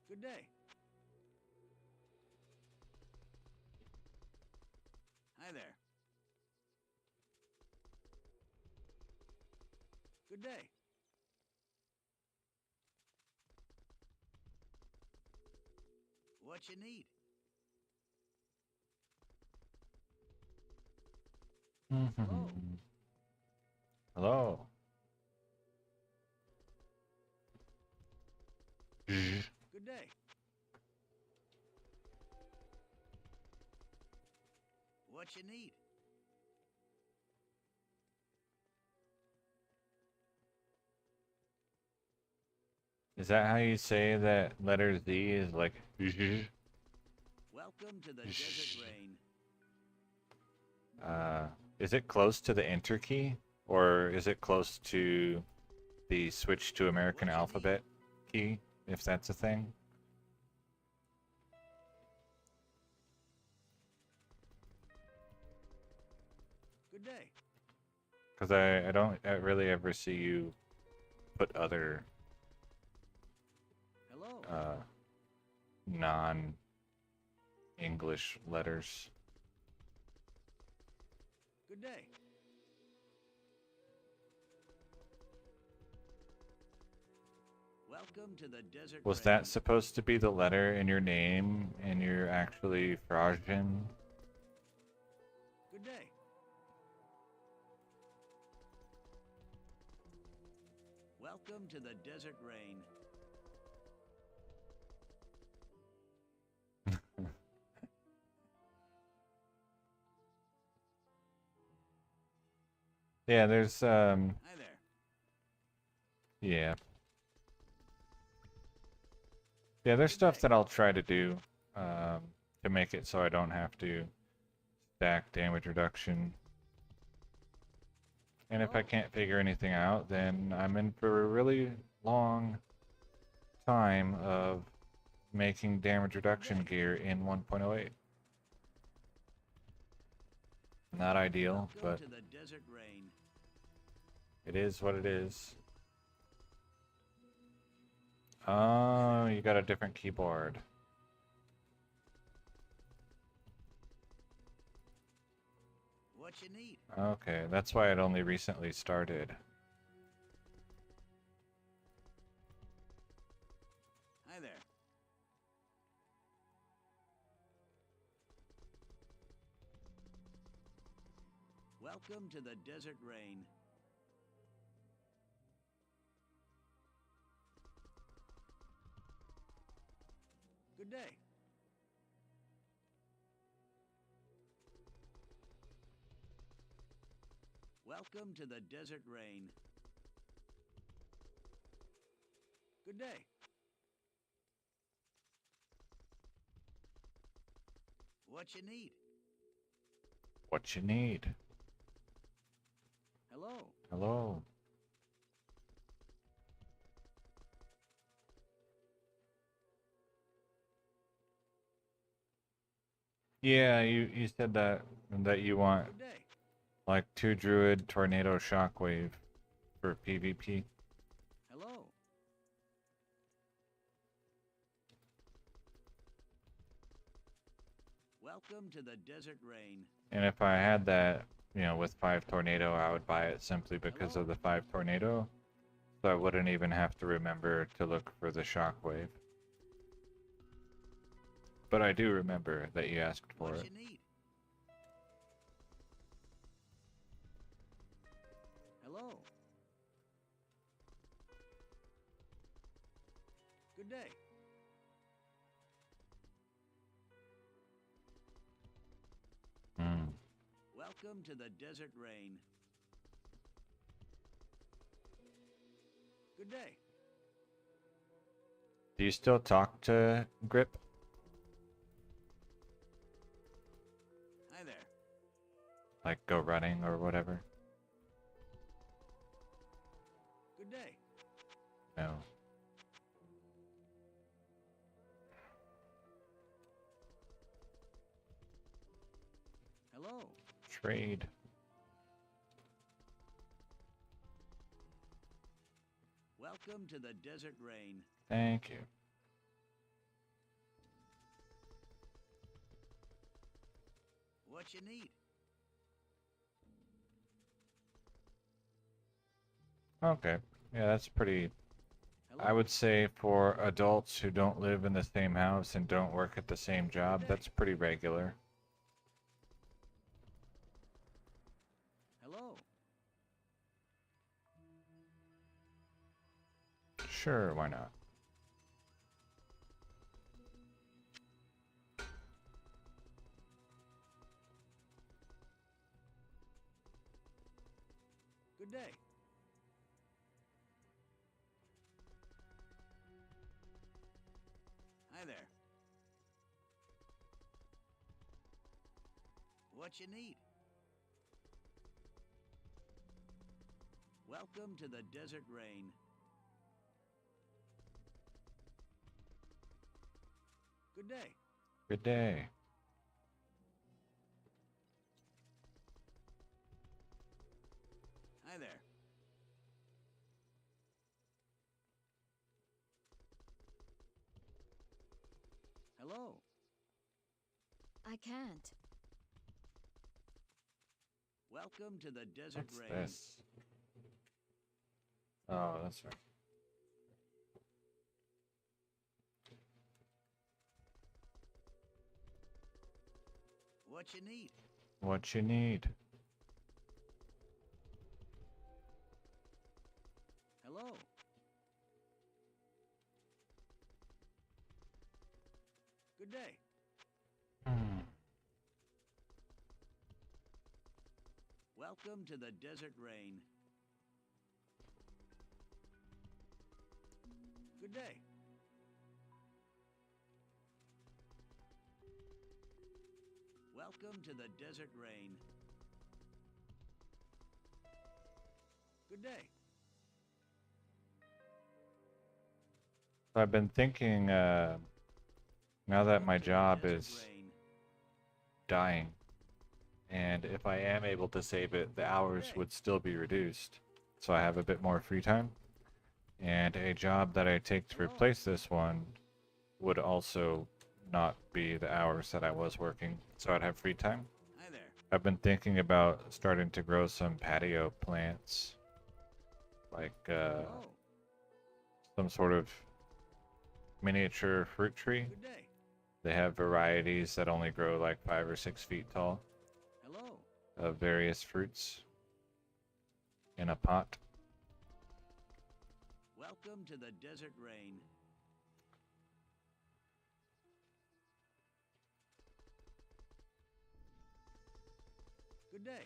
Good day. Hi there. Good day. What you need? Hello. Hello. Good day. What you need? Is that how you say that letter Z is like? Welcome to the Desert Rain. Is it close to the enter key, or is it close to the switch to American alphabet key, if that's a thing? Good day. Because I don't really ever see you put other Hello. non-English letters. Good day. Welcome to the desert Was rain. that supposed to be the letter in your name and you're actually Frasian? Good day. Welcome to the desert rain. Yeah, there's Hi there. yeah. Yeah, there's stuff that I'll try to do to make it so I don't have to stack damage reduction. And if I can't figure anything out, then I'm in for a really long time of making damage reduction gear in 1.08. Not ideal, Welcome but to the desert rain. it is what it is. Oh, you got a different keyboard. What you need? Okay, that's why it only recently started. Hi there. Welcome to the desert rain. Good day. Welcome to the desert rain. Good day. What you need? What you need? Hello. Hello. Yeah, you said that you want Good day. like 2 druid tornado shockwave for PvP. Hello. Welcome to the desert rain. And if I had that, you know, with 5 tornado, I would buy it simply because of the 5 tornado. So I wouldn't even have to remember to look for the shockwave. But I do remember that you asked for What it. you need? Hello. Good day. Hmm. Welcome to the desert rain. Good day. Do you still talk to Grip? Hi there. Like go running or whatever? Good day. No. Hello. Trade. Welcome to the desert rain. Thank you. What you need? Okay. Yeah, that's pretty. Hello. I would say for adults who don't live in the same house and don't work at the same job, day. that's pretty regular. Hello. Sure, why not? Good day. Hi there. What you need? Welcome to the desert rain. Good day. Good day. Hi there. Hello. I can't. Welcome to the desert What's rain. this? Oh, that's right. What you need? What you need. Hello. Good day. Hmm. Welcome to the desert rain. Good day. Welcome to the desert rain. Good day. So I've been thinking, now that Welcome my to the job desert is rain. dying, and if I am able to save it, the hours would still be reduced. So I have a bit more free time. And a job that I take to Hello. replace this one would also not be the hours that I was working, so I'd have free time. Hi there. I've been thinking about starting to grow some patio plants, like Hello. some sort of miniature fruit tree. Good day. They have varieties that only grow like 5 or 6 feet tall Hello. of various fruits in a pot. Welcome to the desert rain. Good day.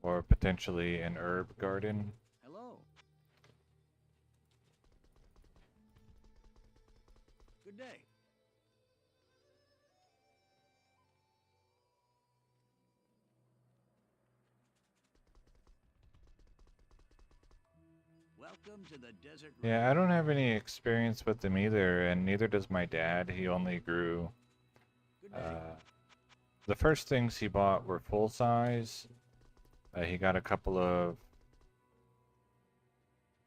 Or potentially an herb garden. Hello. Good day. Welcome to the desert rain. Yeah, I don't have any experience with them either, and neither does my dad. He only grew. Good day. The first things he bought were full size. He got a couple of.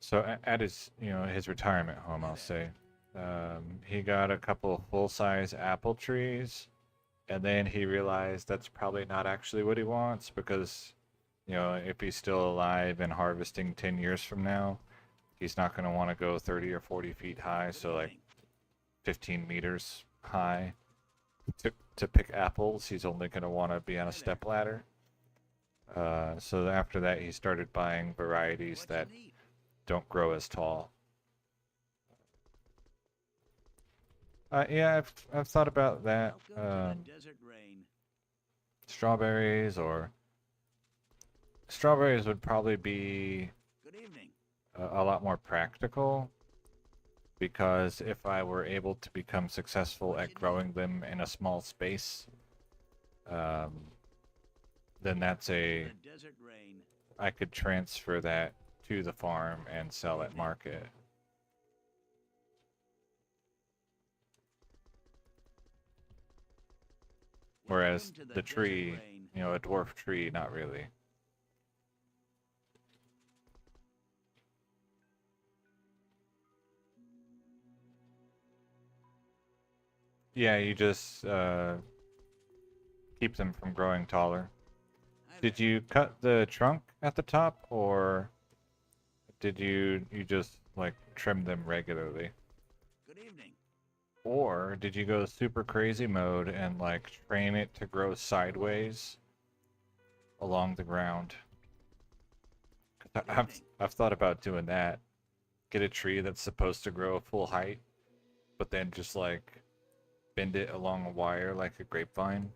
So at his, his retirement home, I'll say, he got a couple of full size apple trees, and then he realized that's probably not actually what he wants because, if he's still alive and harvesting 10 years from now, he's not going to want to go 30 or 40 feet high, Good so like evening. 15 meters high to pick apples. He's only going to want to be on a Hi there. step ladder. So after that, he started buying varieties What that you need? don't grow as tall. Yeah, I've thought about that. Welcome to the desert rain. Strawberries would probably be Good evening. a lot more practical because if I were able to become successful at growing them in a small space, then that's The desert rain. I could transfer that to the farm and sell at market. Whereas Welcome to the desert tree, rain. a dwarf tree, not really. Yeah, you just keep them from growing taller. Hi Did there. you cut the trunk at the top, or did you just like trim them regularly? Good evening. Or did you go super crazy mode and like train it to grow sideways along the ground? 'Cause Good I've evening. I've thought about doing that. Get a tree that's supposed to grow full height, but then just like bend it along a wire like a grapevine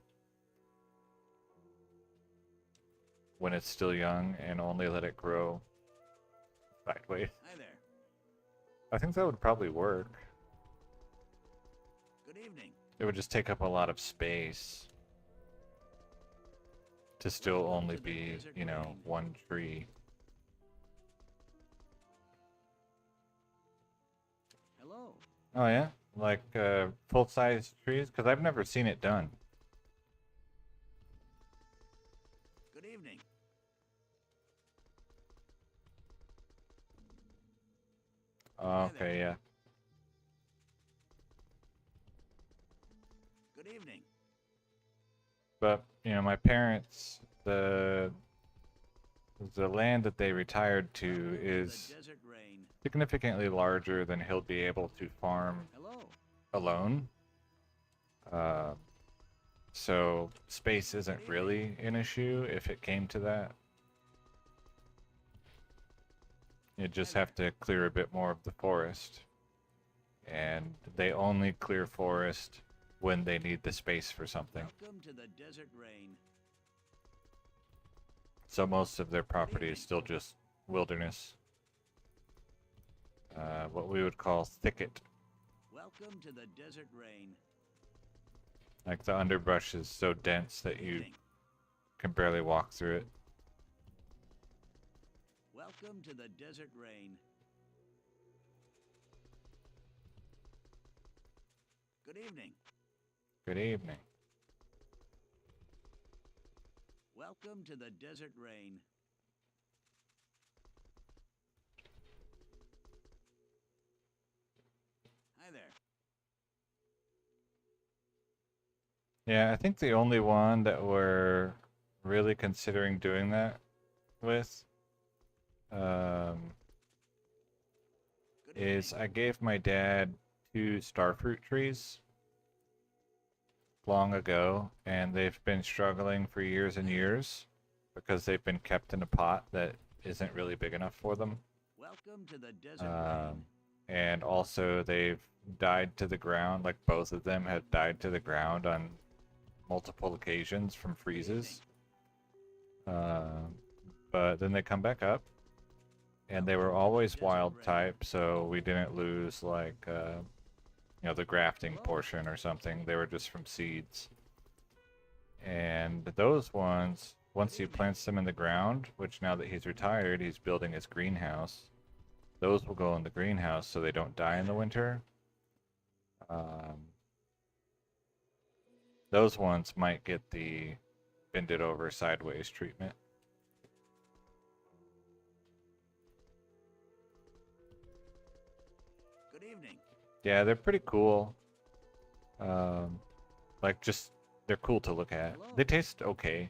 when it's still young and only let it grow sideways. Hi there. I think that would probably work. Good evening. It would just take up a lot of space to still Welcome only to the be, desert rain. one tree. Hello. Oh yeah? Like full-size trees? Because I've never seen it done. Good evening. Oh, Hi there. okay, yeah. Good evening. But, my parents, the land that they retired to Welcome to is the desert rain. significantly larger than he'll be able to farm Hello. alone. Uh, so space isn't really an issue if it came to that. You just have to clear a bit more of the forest. And they only clear forest when they need the space for something. Welcome to the Desert Rain. So most of their property is still just wilderness. What we would call thicket. Welcome to the Desert Rain. Like the underbrush is so dense that you Evening. can barely walk through it. Welcome to the Desert Rain. Good evening. Good evening. Welcome to the Desert Rain. Hi there. Yeah, I think the only one that we're really considering doing that with Good is evening. I gave my dad 2 starfruit trees long ago, and they've been struggling for years and years because they've been kept in a pot that isn't really big enough for them. Welcome to the Desert Rain. And also they've died to the ground, like both of them have died to the ground on multiple occasions from freezes. But then they come back up, and they were always wild type, so we didn't lose like you know, the grafting portion or something. They were just from seeds. And those ones, once he plants them in the ground, which now that he's retired, he's building his greenhouse, those will go in the greenhouse so they don't die in the winter. Those ones might get the bend it over sideways treatment. Good evening. Yeah, they're pretty cool. Like just they're cool to look at. They taste okay.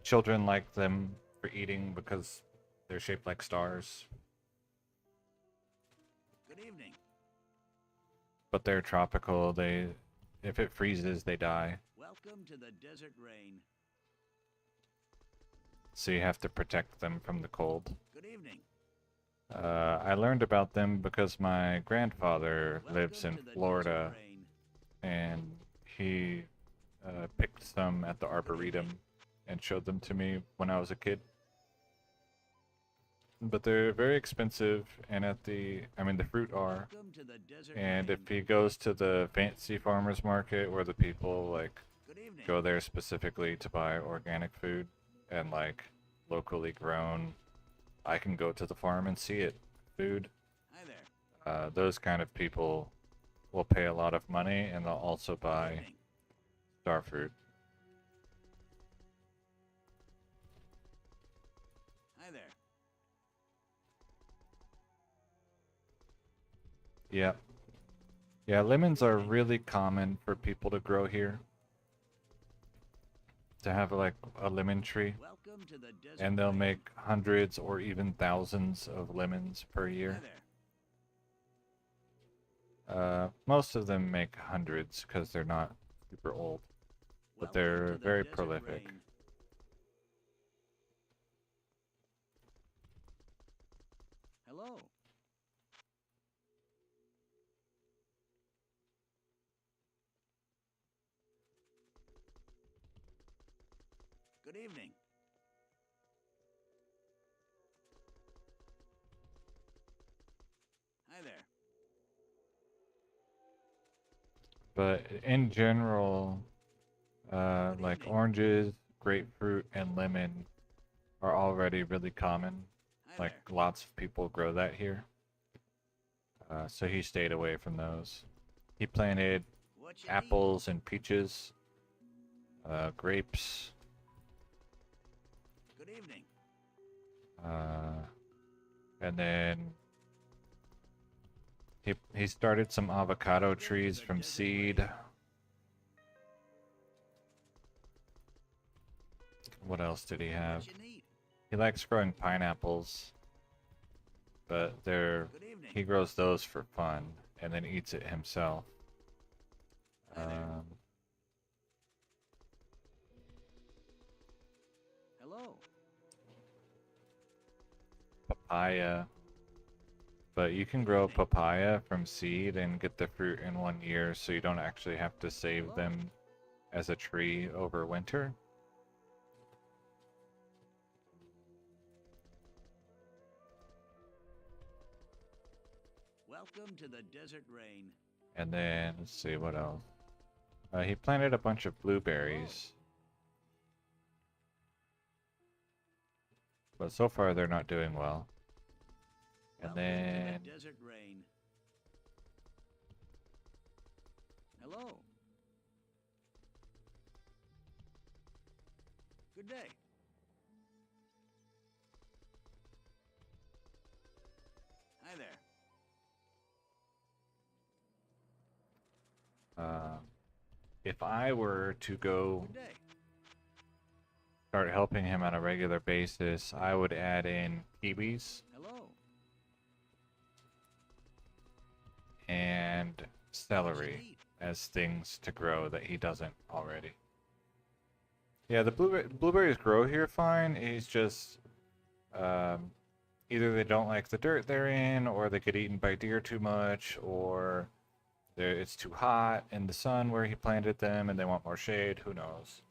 Children like them for eating because they're shaped like stars. Good evening. But they're tropical. If it freezes, they die. Welcome to the Desert Rain. So you have to protect them from the cold. Good evening. I learned about them because my grandfather lives in Welcome to the Florida, Desert Rain. and he picked some at the Arboretum and showed them to me when I was a kid. But they're very expensive, and I mean, the fruit are. Welcome to the Desert And Rain. if he goes to the fancy farmers market where the people like Good evening. go there specifically to buy organic food and like locally grown, I can go to the farm and see it. Food. Hi there. Those kind of people will pay a lot of money, and they'll also Good buy evening. starfruit. Hi there. Yeah. Yeah, lemons are really common for people to grow here. To have like a lemon tree, Welcome to the Desert and they'll Rain. make hundreds or even thousands of lemons per Hi year. there. Most of them make hundreds because they're not super old, but Welcome they're to the very Desert prolific. Rain. Hello. Good evening. Hi there. But in general, like evening. oranges, grapefruit, and lemon are already really common. Hi Like there. lots of people grow that here. So he stayed away from those. He planted What you need? apples and peaches, grapes, Good evening. and then he started some avocado trees from seed. What else did he have? What you need? He likes growing pineapples, but Good evening. he grows those for fun and then eats it himself. Hi there. Um, Hello. papaya. But you can grow papaya from seed and get the fruit in 1 year, so you don't actually have to save them as a tree over winter. Welcome to the desert rain. And then, let's see, what else? He planted a bunch of blueberries. But so far they're not doing well. And Welcome then, to the desert rain. Hello. Good day. Hi there. if I were to go Good day. start helping him on a regular basis, I would add in kiwis Hello. and What you celery need? as things to grow that he doesn't already. Yeah, the blueberries grow here fine. He's just either they don't like the dirt they're in, or they get eaten by deer too much, or it's too hot in the sun where he planted them and they want more shade. Who knows?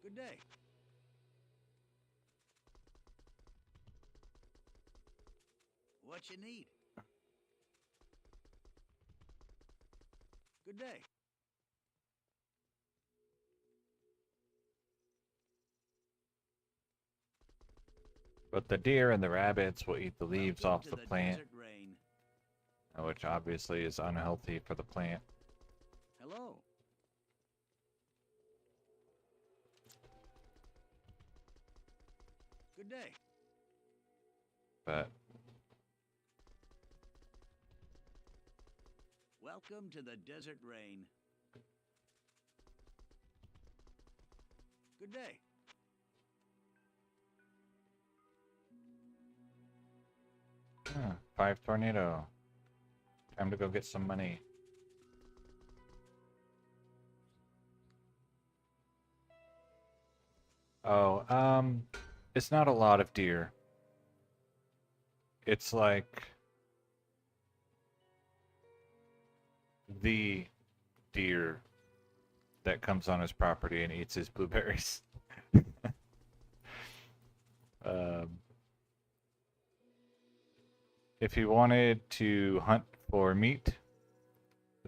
Good day. What you need? Good day. But the deer and the rabbits will eat the leaves Welcome off to the the plant, desert rain. which obviously is unhealthy for the plant. Hello. Good day. But Welcome to the desert rain. Good day. yeah, 5 tornado. Time to go get some money. Oh, it's not a lot of deer. It's like the deer that comes on his property and eats his blueberries. um, if he wanted to hunt for meat,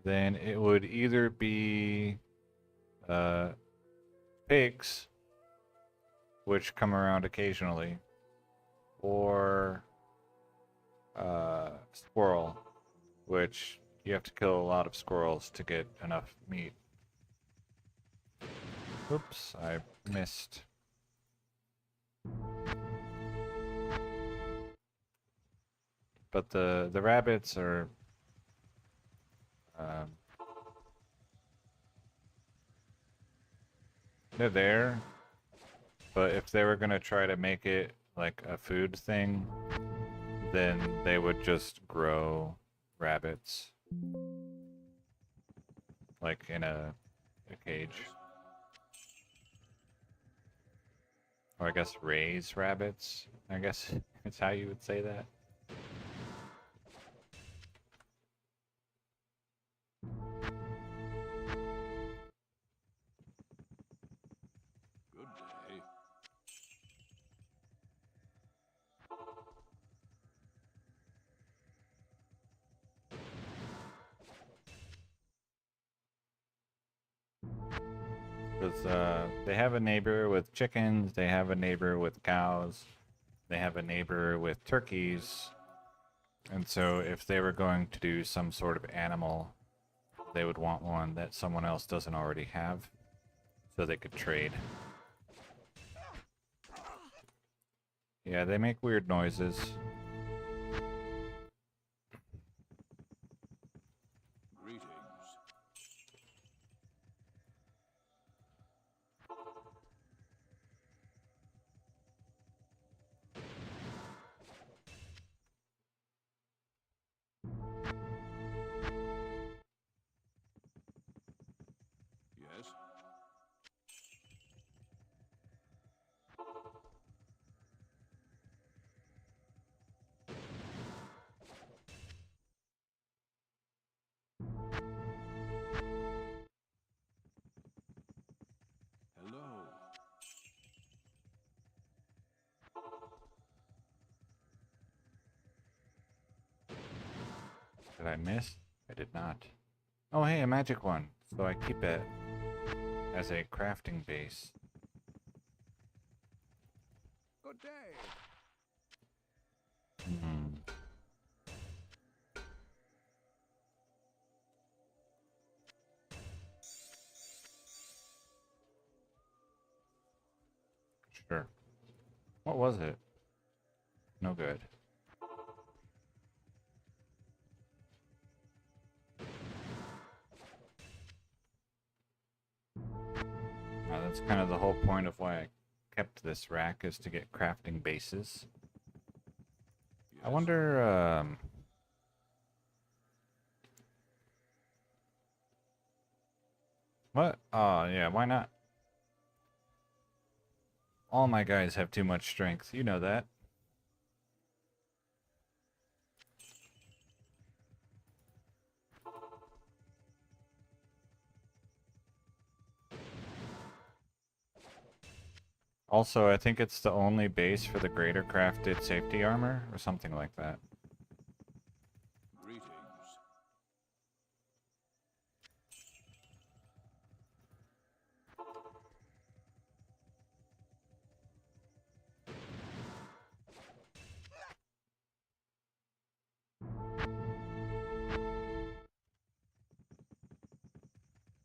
then it would either be pigs, which come around occasionally, or squirrel, which you have to kill a lot of squirrels to get enough meat. Oops, I missed. But the rabbits are um, they're there, but if they were gonna try to make it like a food thing, then they would just grow rabbits like in a cage. Or I guess raise rabbits. I guess it's how you would say that. Good day. Because they have a neighbor with chickens, they have a neighbor with cows, they have a neighbor with turkeys. And so if they were going to do some sort of animal, they would want one that someone else doesn't already have, so they could trade. Yeah, they make weird noises. Greetings. Did I miss? I did not. Oh, hey, a magic one. So I keep it as a crafting base. Good day. Hmm. Sure. What was it? No good. That's kind of the whole point of why I kept this rack, is to get crafting bases. Yes. I wonder, what? Oh, yeah, why not? All my guys have too much strength. You know that. Also, I think it's the only base for the greater crafted safety armor, or something like that. Greetings.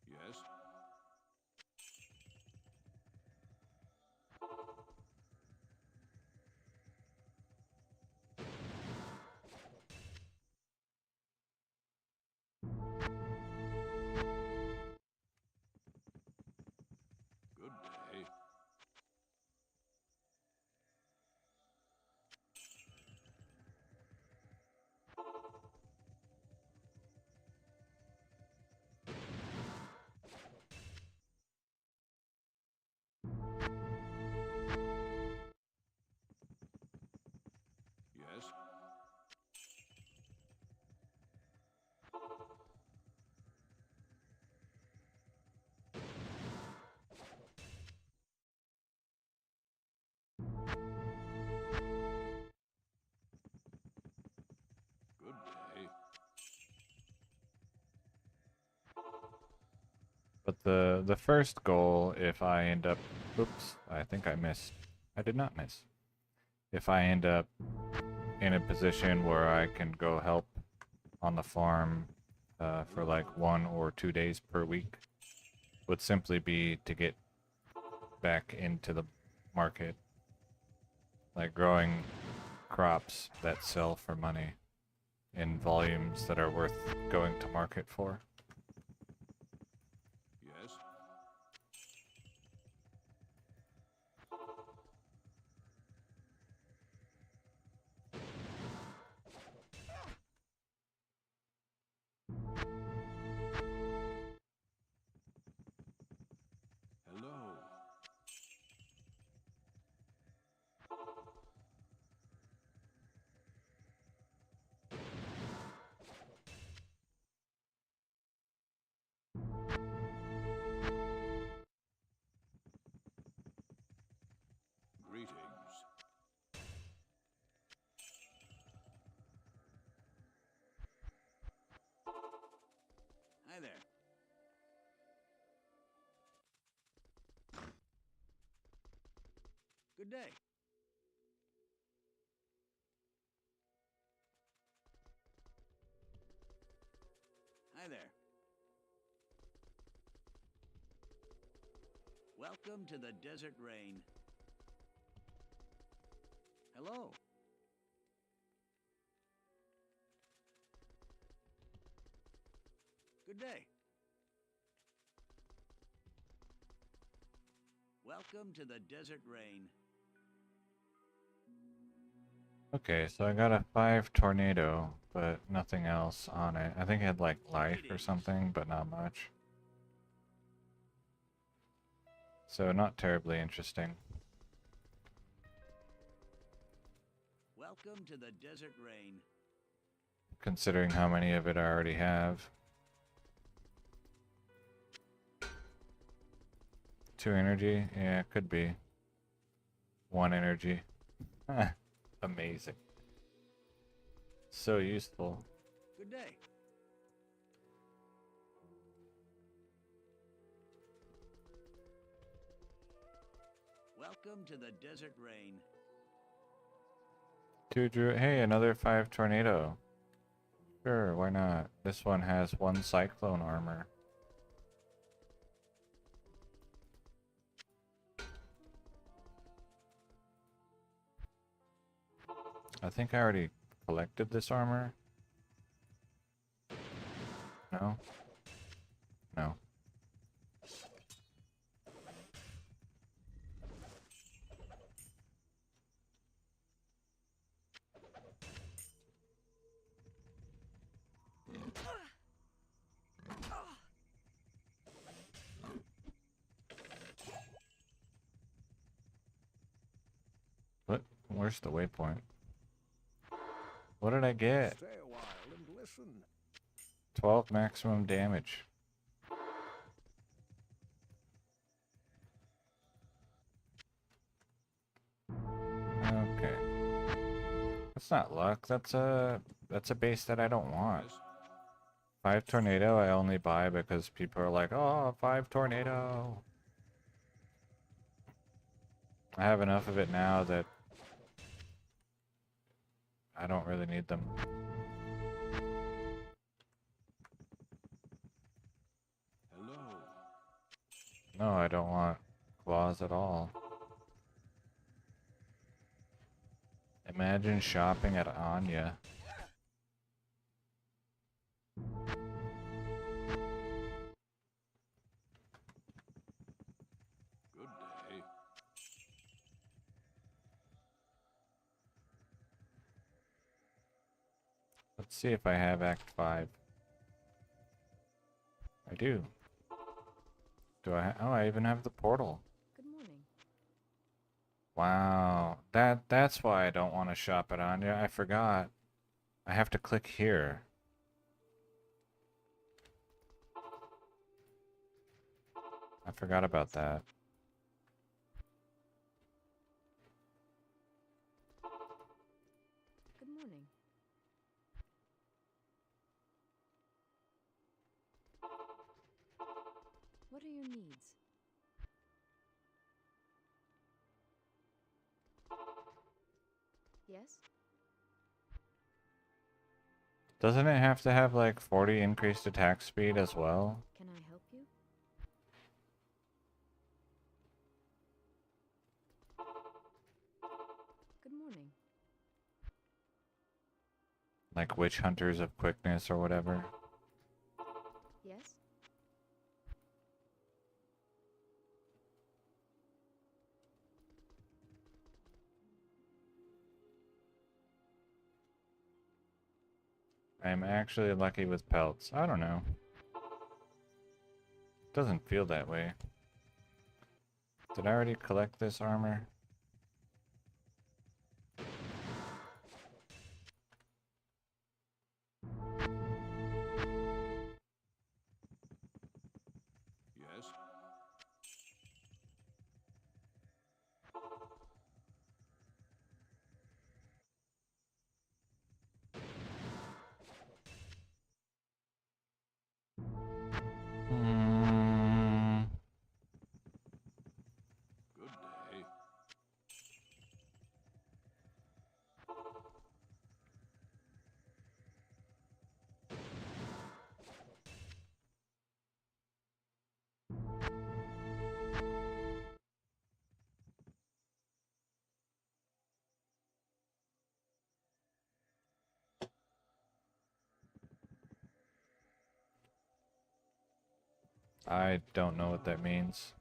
Yes. Good day. Yes. Good day. But the first goal, if I end up... Oops, I think I missed. I did not miss. If I end up in a position where I can go help on the farm for like 1 or 2 days per week, would simply be to get back into the market. Like growing crops that sell for money in volumes that are worth going to market for. Yes. Hello. Greetings. Hi there. Good day. Hi there. Welcome to the desert rain. Hello. Good day. Welcome to the desert rain. Okay, so I got a 5 tornado, but nothing else on it. I think it had like life or something, but not much. So not terribly interesting. Welcome to the desert rain. Considering how many of it I already have. 2 energy? Yeah, could be. 1 energy. Amazing. So useful. Good day. Welcome to the desert rain. Hey, another 5 tornado. Sure, why not? This one has 1 cyclone armor. I think I already collected this armor. No? No. What? Where's the waypoint? What did I get? Stay a while and listen. 12 maximum damage. Okay. That's not luck. That's a base that I don't want. 5 tornado I only buy because people are like, oh, 5 tornado. I have enough of it now that I don't really need them. Hello. No, I don't want claws at all. Imagine shopping at Anya. Good day. Let's see if I have Act 5. I do. Do I? Oh, I even have the portal. Good morning. Wow. That's why I don't want to shop at Anya. I forgot. I have to click here. I forgot about that. Good morning. What are your needs? Yes? Doesn't it have to have like 40 increased attack speed as well? Can I help you? Good morning. Like witch hunters of quickness or whatever? Yes? I'm actually lucky with pelts. I don't know. Doesn't feel that way. Did I already collect this armor? Yes. Hmm. Good day. I don't know what that means.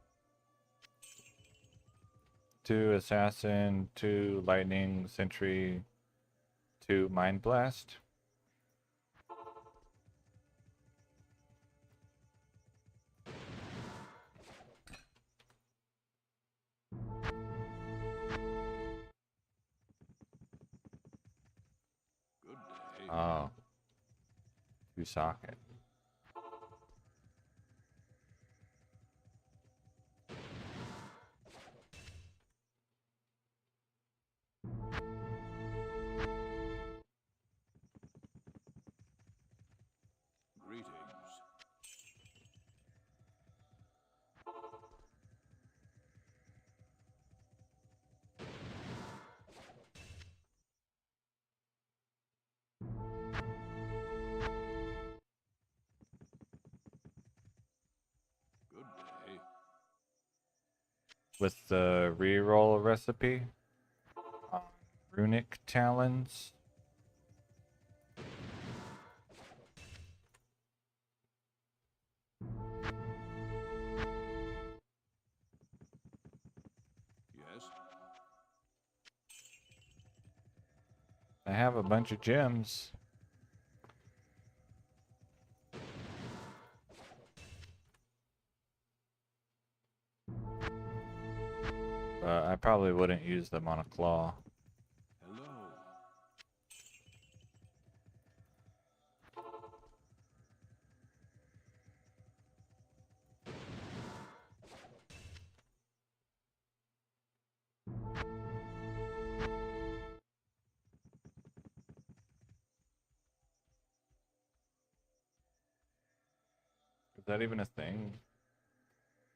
2 assassin, 2 lightning, sentry, 2 mind blast. Good day. Oh. 2 socket. with the reroll recipe on runic talons. Yes. I have a bunch of gems. But I probably wouldn't use them on a claw. Hello. Is that even a thing?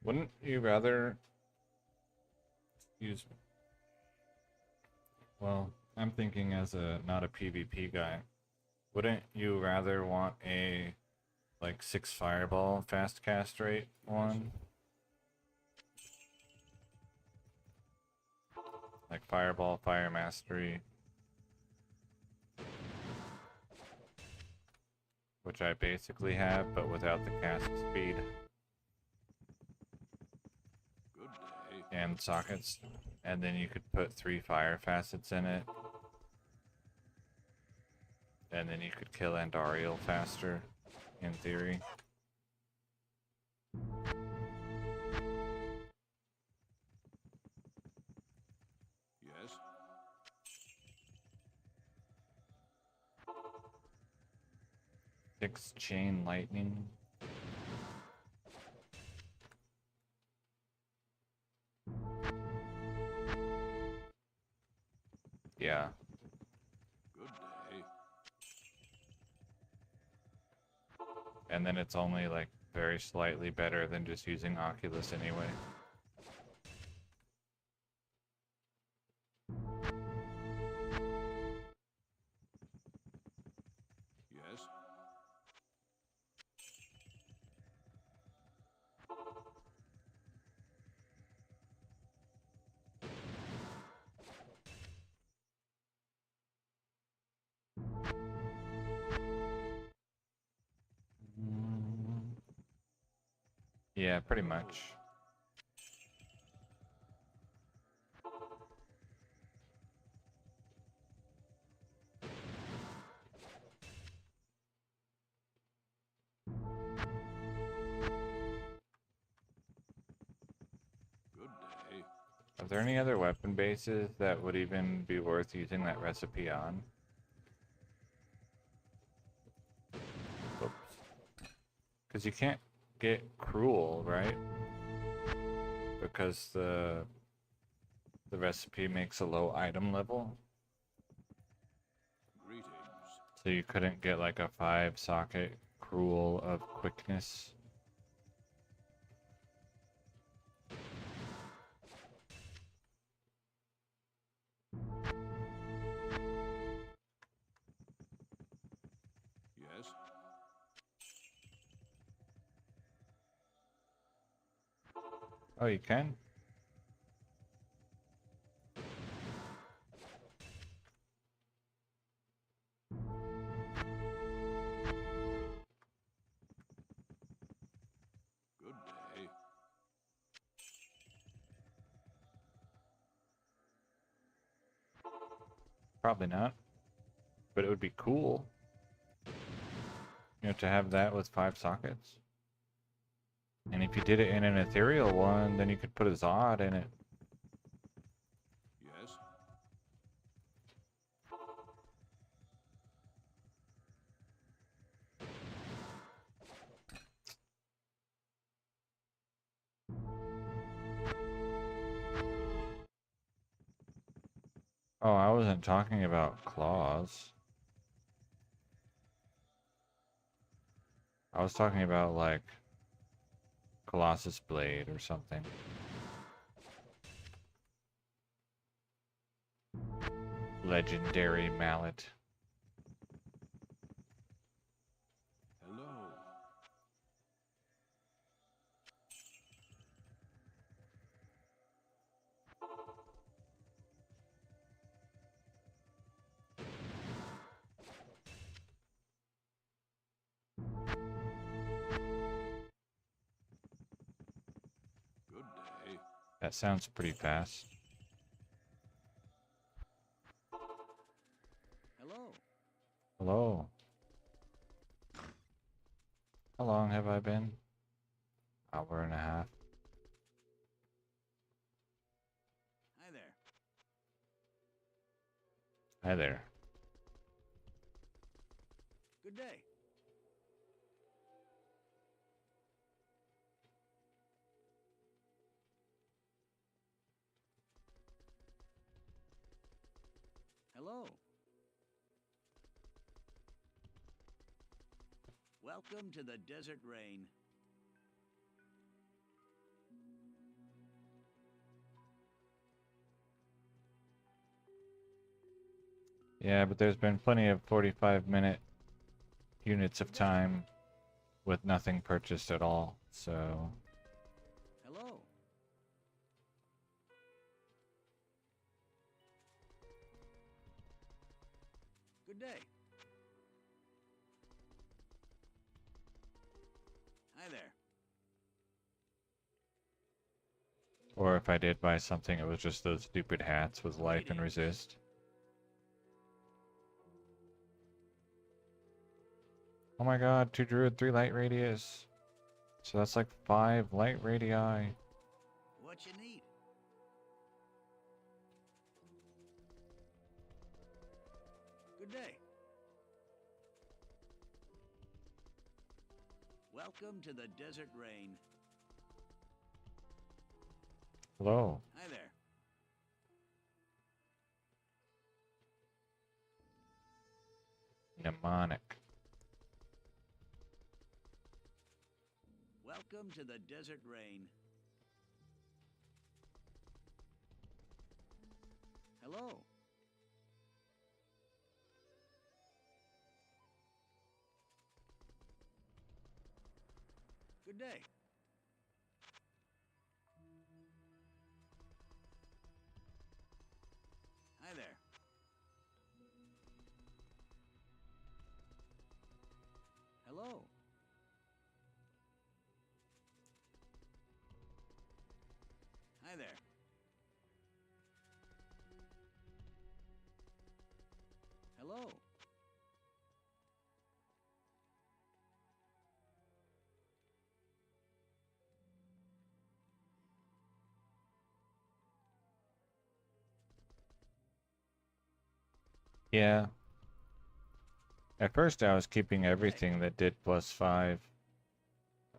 Wouldn't you rather use... Well, I'm thinking as a not a PvP guy. Wouldn't you rather want a like 6 fireball fast cast rate one? Like fireball, fire mastery, which I basically have, but without the cast speed Good day. and sockets. And then you could put 3 fire facets in it. And then you could kill Andariel faster, in theory. Yes. 6 chain lightning. Yeah. Good day. And then it's only like very slightly better than just using Oculus anyway. Yes. Mm, yeah, pretty much. Good day. Are there any other weapon bases that would even be worth using that recipe on? Oops. Because you can't get cruel, right? Because the recipe makes a low item level. Greetings. So you couldn't get like a 5 socket cruel of quickness. Yes. Oh, you can? Good day. Probably not. But it would be cool, you know, to have that with 5 sockets. And if you did it in an ethereal one, then you could put a Zod in it. Yes. Oh, I wasn't talking about claws. I was talking about like Colossus Blade or something. Legendary mallet. Hello. That sounds pretty fast. Hello. Hello. How long have I been? Hour and a half. Hi there. Hi there. Good day. Hello. Welcome to the Desert Rain. Yeah, but there's been plenty of 45-minute units of time with nothing purchased at all, so... Hello. Good day. Hi there. Or if I did buy something, it was just those stupid hats with life and Greetings. resist. Oh my god, 2 druid, 3 light radius. So that's like 5 light radii. What you need? Good day. Welcome to the Desert Rain. Hello. Hi there. Mnemonic. Welcome to the Desert Rain. Hello. Good day. Hi there. Hello. Hi there. Hello. Yeah. At first I was keeping Good day. everything that did +5.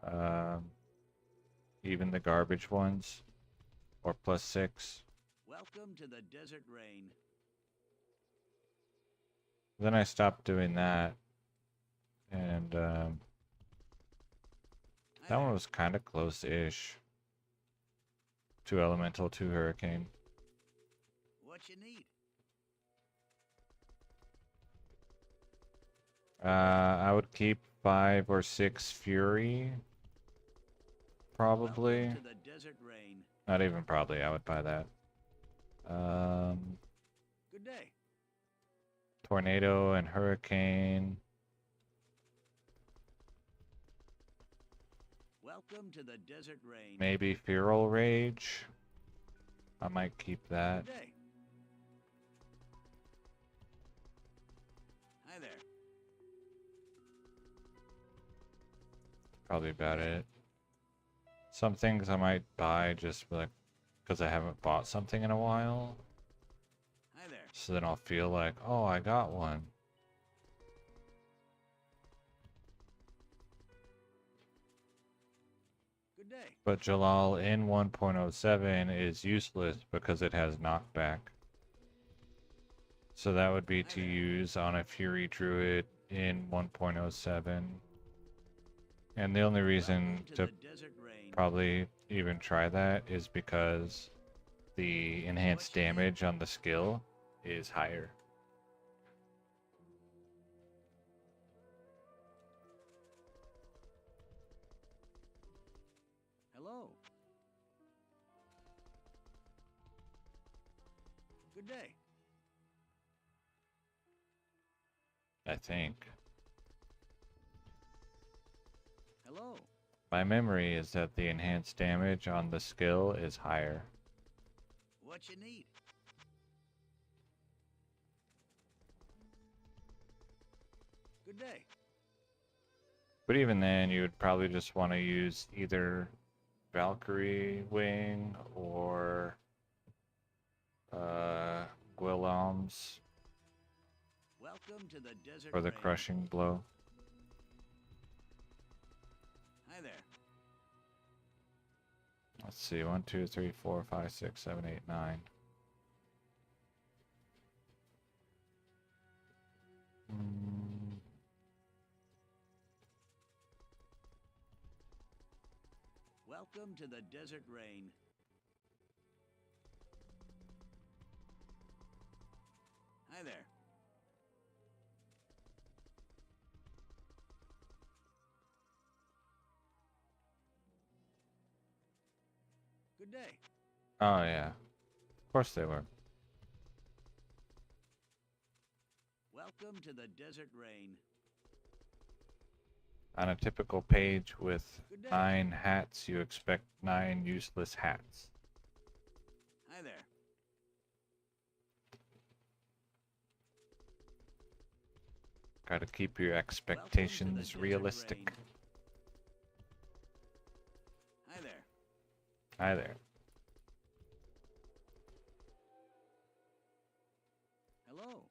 Um, even the garbage ones. Or +6. Welcome to the Desert Rain. Then I stopped doing that. And Hi that one there. was kind of close-ish. 2 elemental, 2 hurricane. What you need? I would keep 5 or 6 fury. Probably. Welcome to the Desert Rain. Not even probably, I would buy that. Good day. Tornado and hurricane. Welcome to the Desert Rain. Maybe feral rage. I might keep that. Good day. Hi there. Probably about it. Some things I might buy just like because I haven't bought something in a while. Hi there. So then I'll feel like, oh, I got one. Good day. But Jalal in 1.07 is useless because it has knockback. So that would be Hi to there. use on a Fury Druid in 1.07. And the only reason Welcome to to the Desert Rain. probably even try that is because the enhanced What you need? damage on the skill is higher. Hello. Good day. I think. Hello. My memory is that the enhanced damage on the skill is higher. What you need? Good day. But even then, you would probably just want to use either Valkyrie Wing or Guillaume's Welcome to the desert for the rain. crushing blow. Hi there. Let's see, 1, 2, 3, 4, 5, 6, 7, 8, 9. Welcome to the desert rain. Hi there. Good day. Oh yeah, of course they were. Welcome to the desert rain. On a typical page with Good day. 9 hats, you expect 9 useless hats. Hi there. Gotta keep your expectations desert realistic. rain. Hi there. Hi there. Hello.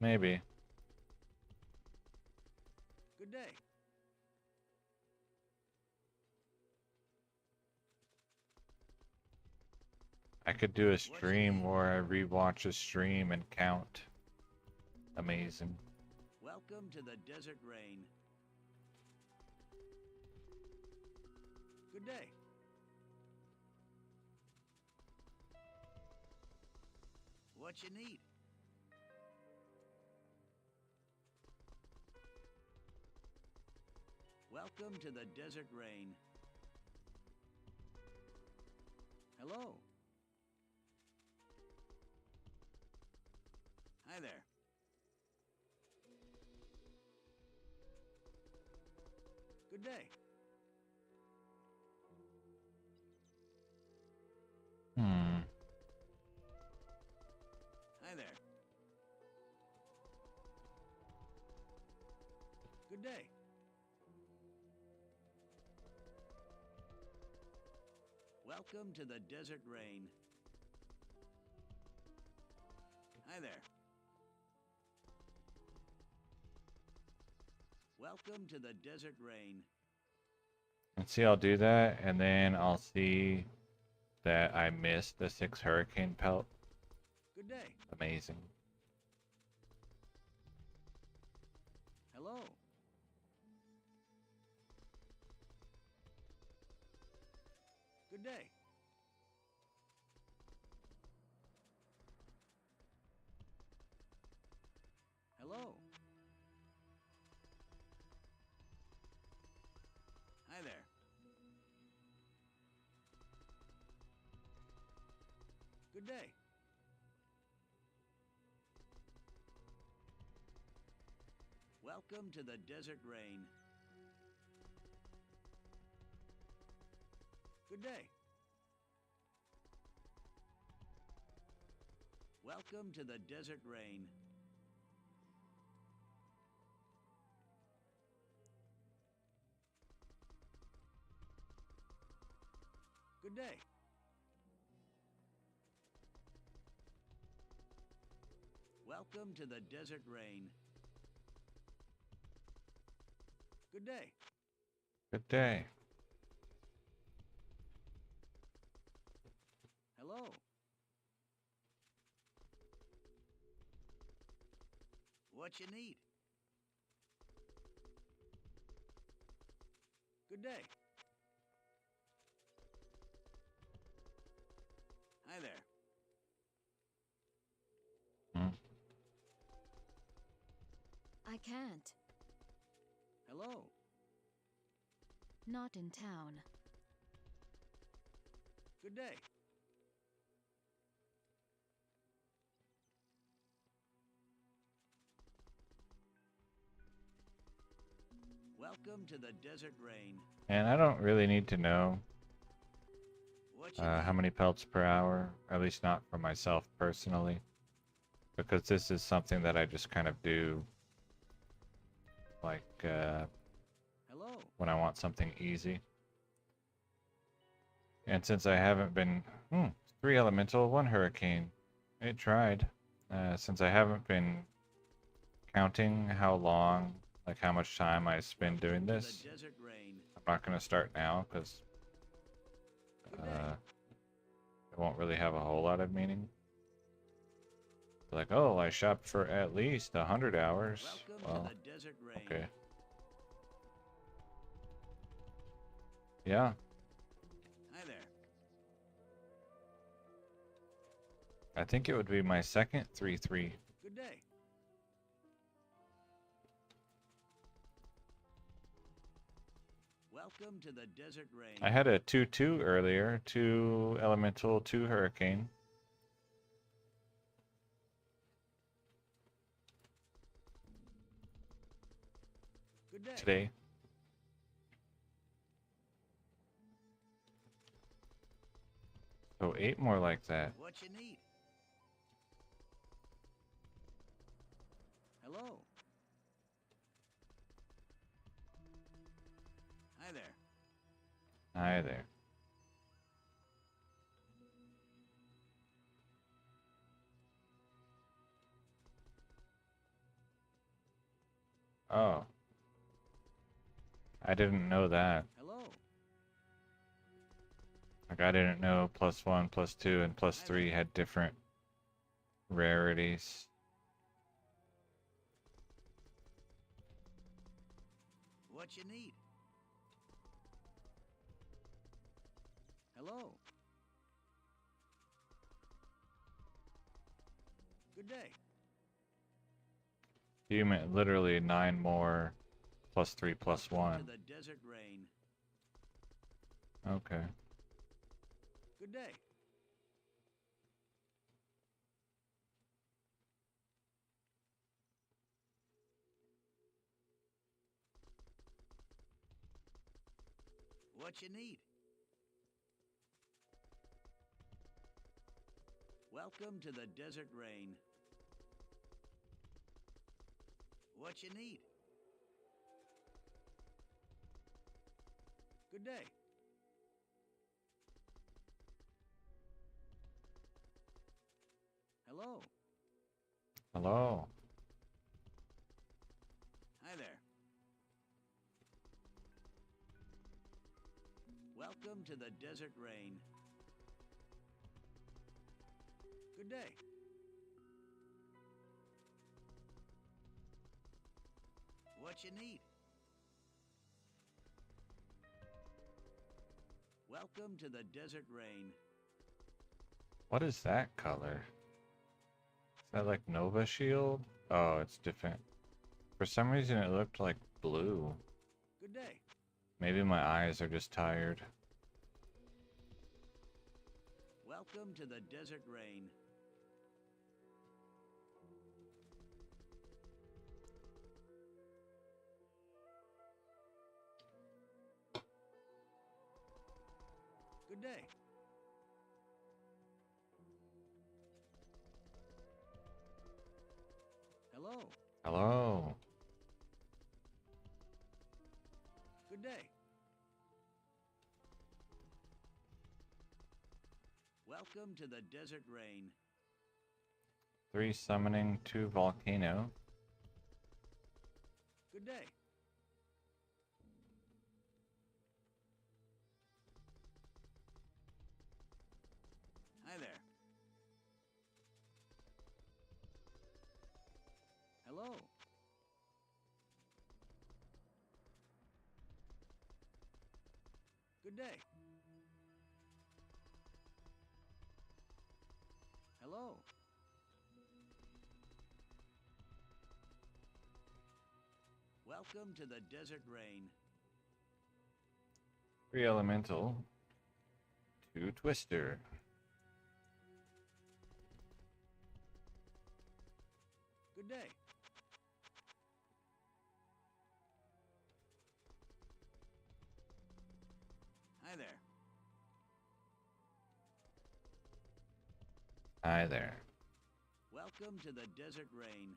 Maybe. Good day. I could do a stream where I rewatch a stream and count. Amazing. Welcome to the desert rain. Good day. What you need? Welcome to the desert rain. Hello. Hi there. Good day. Hi there. Good day. Welcome to the desert rain. Hi there. Welcome to the desert rain. And see, I'll do that, and then I'll see that I missed the 6 hurricane pelt. Good day. Amazing. Hello. Good day. Hello. Hi there. Good day. Welcome to the desert rain. Good day. Welcome to the desert rain. Good day. Welcome to the desert rain. Good day. Good day. Hello. What you need? Good day. Hi there. I can't. Hello. Not in town. Good day. Welcome to the desert rain. And I don't really need to know What you how need? many pelts per hour, at least not for myself personally, because this is something that I just kind of do, like Hello. when I want something easy. And since I haven't been, 3 elemental, 1 hurricane, it tried. Since I haven't been counting how long, like how much time I spend doing Welcome to this, the desert rain. I'm not going to start now because Good day. it won't really have a whole lot of meaning. Like, oh, I shopped for at least 100 hours. Welcome Well, to the desert rain. okay. Yeah, Hi there. I think it would be my second 3-3. Good day. Welcome to the desert rain. I had a 2-2 earlier, 2 elemental, 2 hurricane. Good day. Today. So 8 more like that. What you need? Hello. Hi there. Hi there. Oh. I didn't know that. Hello. Like, I didn't know +1, +2, and +3 had different rarities. What you need? Hello. Good day. You meant literally 9 more +3 Welcome +1. to the desert rain. Okay. Good day. What you need? Welcome to the desert rain. What you need? Good day. Hello. Hello. Hi there. Welcome to the desert rain. Good day. What you need? Welcome to the desert rain. What is that color? Is that like Nova Shield? Oh, it's different. For some reason it looked like blue. Good day. Maybe my eyes are just tired. Welcome to the desert rain. Good day. Hello. Hello. Good day. Welcome to the desert rain. 3 summoning, 2 volcano. Good day. Hi there. Hello. Good day. Hello. Welcome to the desert rain. 3 elemental, 2 twister. Good day. Hi there. Hi there. Welcome to the Desert Rain.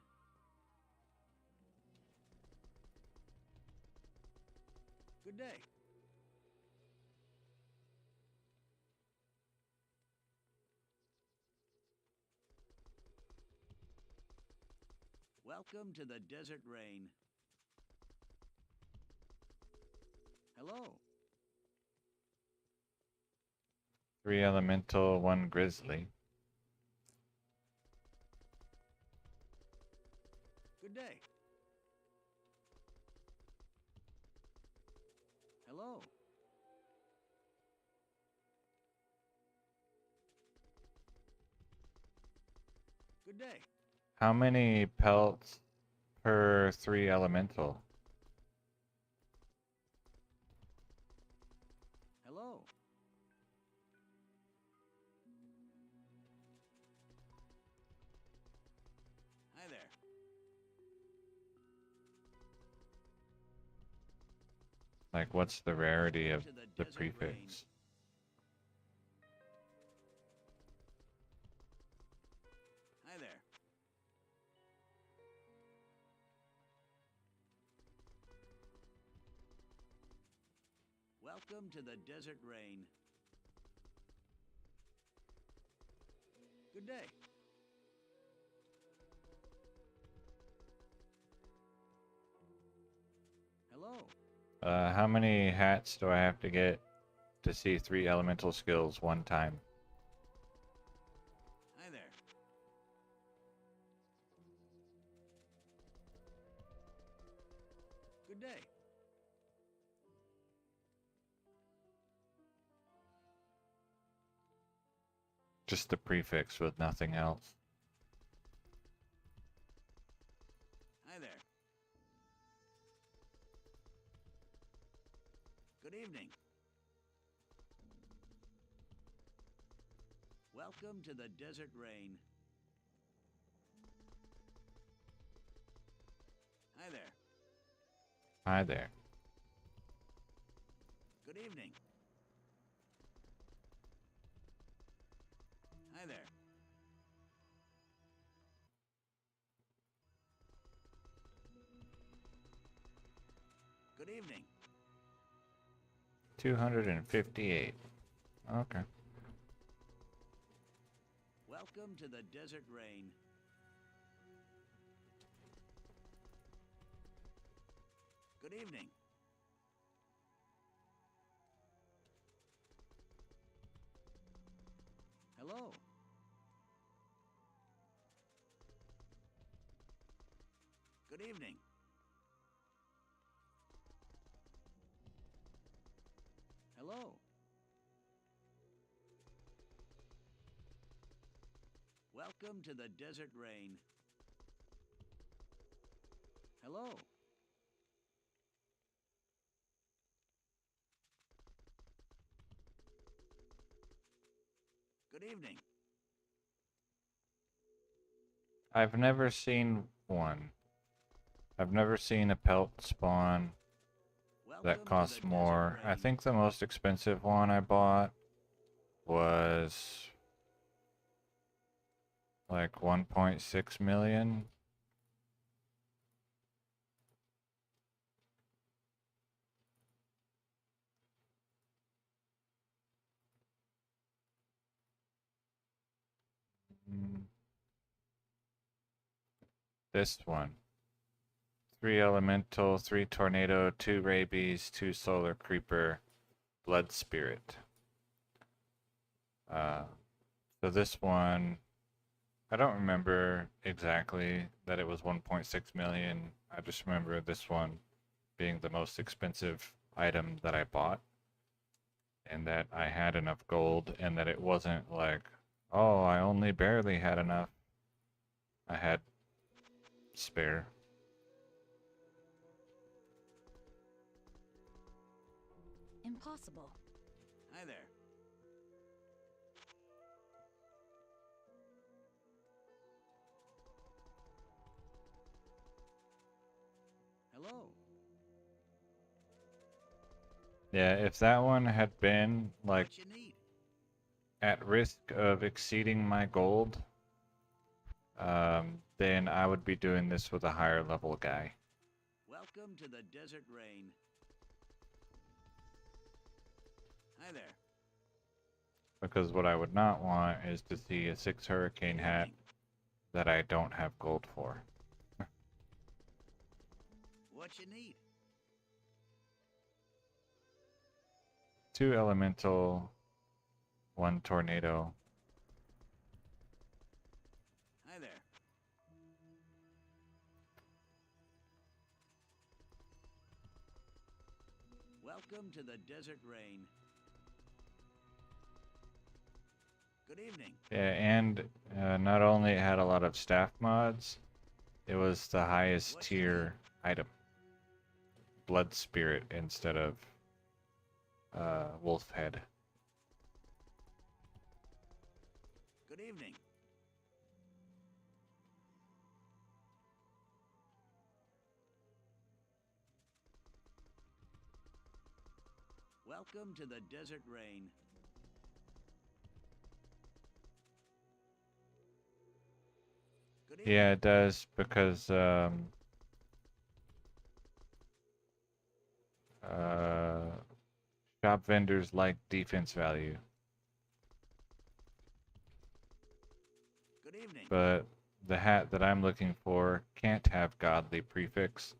Good day. Welcome to the Desert Rain. Hello. 3 elemental, 1 grizzly. Good day. Hello. Good day. How many pelts per 3 elemental? Hello. Hi there. Like, what's the rarity of Welcome to the Desert Rain. prefix? Hi there. Welcome to the Desert Rain. Good day. Hello. How many hats do I have to get to see 3 elemental skills one time? Hi there. Good day. Just the prefix with nothing else. Hi there. Good evening. Welcome to the Desert Rain. Hi there. Hi there. Good evening. Hi there. Good evening. 258. Okay. Welcome to the Desert Rain. Good evening. Hello. Good evening. Hello. Welcome to the Desert Rain. Hello. Good evening. I've never seen one. I've never seen a pelt spawn Welcome that to costs the more. Desert I Rain. think the most expensive one I bought was like 1.6 million. Mm, This one. 3 elemental, 3 tornado, 2 rabies, 2 solar creeper, blood spirit. So this one, I don't remember exactly that it was 1.6 million. I just remember this one being the most expensive item that I bought, and that I had enough gold, and that it wasn't like, oh, I only barely had enough. I had spare. Impossible. Hi there. Hello. Yeah, if that one had been like What you need? at risk of exceeding my gold, then I would be doing this with a higher level guy. Welcome to the desert rain. Hi there. Because what I would not want is to see a 6 hurricane Good hat evening. that I don't have gold for. What you need? 2 elemental, 1 tornado. Hi there. Welcome to the desert rain. Good evening. Yeah, and not only it had a lot of staff mods, it was the highest What you need? tier item. Blood Spirit instead of Wolf Head. Good evening. Welcome to the desert rain. Good evening. Yeah, it does because uh, shop vendors like defense value, Good evening. but the hat that I'm looking for can't have godly prefix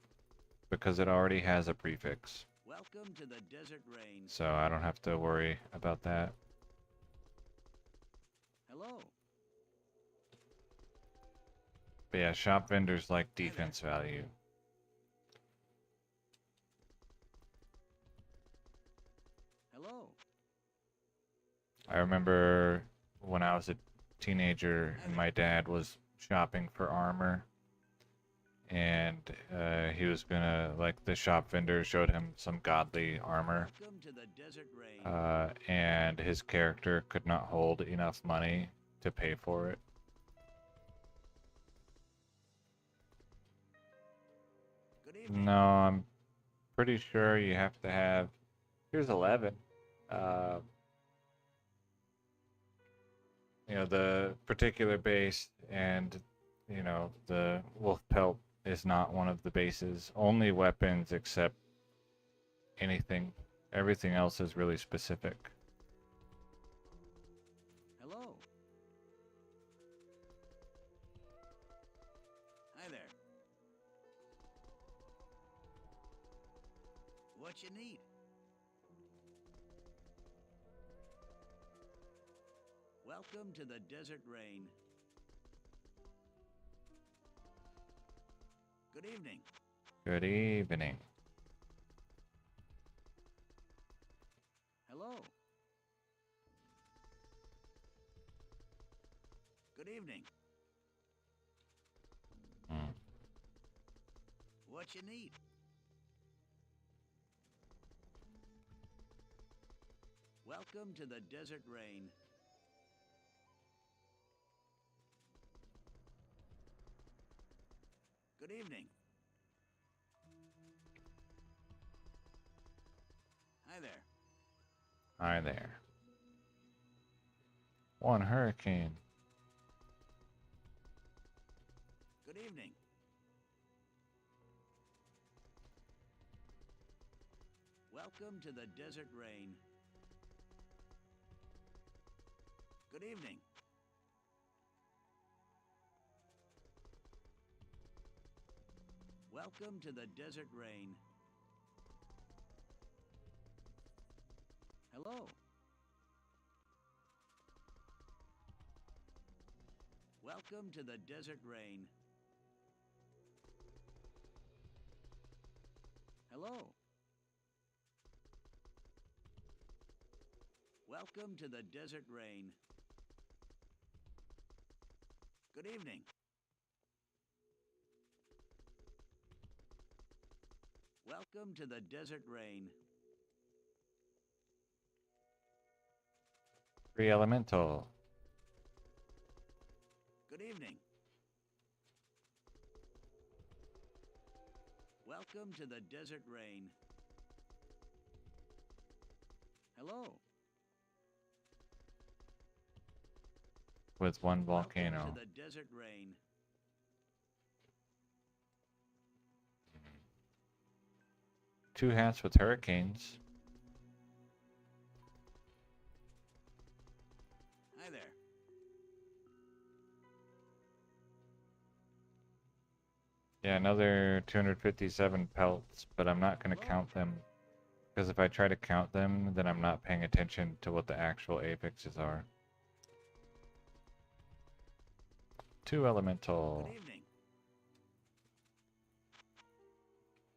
because it already has a prefix. Welcome to the desert rain. So I don't have to worry about that. Hello. But yeah, shop vendors like there. defense value. Hello. I remember when I was a teenager and my dad was shopping for armor, and he was gonna, like, the shop vendor showed him some godly armor, Welcome to the desert rain. and his character could not hold enough money to pay for it. Good evening. No, I'm pretty sure you have to have. Here's 11. Uh, the particular base, and the wolf pelt is not one of the bases. Only weapons except anything. Everything else is really specific. Hello. Hi there. What you need? Welcome to the desert rain. Good evening. Good evening. Hello. Good evening. Hmm. What you need? Welcome to the desert rain. Good evening. Hi there. Hi there. 1 hurricane. Good evening. Welcome to the desert rain. Good evening. Welcome to the desert rain. Hello. Welcome to the desert rain. Hello. Welcome to the desert rain. Good evening. Welcome to the desert rain. 3 elemental. Good evening. Welcome to the desert rain. Hello. with one Welcome volcano. to the desert rain. Two hats with hurricanes. Hi there. Yeah, another 257 pelts, but I'm not going to count them. Because if I try to count them, then I'm not paying attention to what the actual apexes are. Two elemental. Good evening.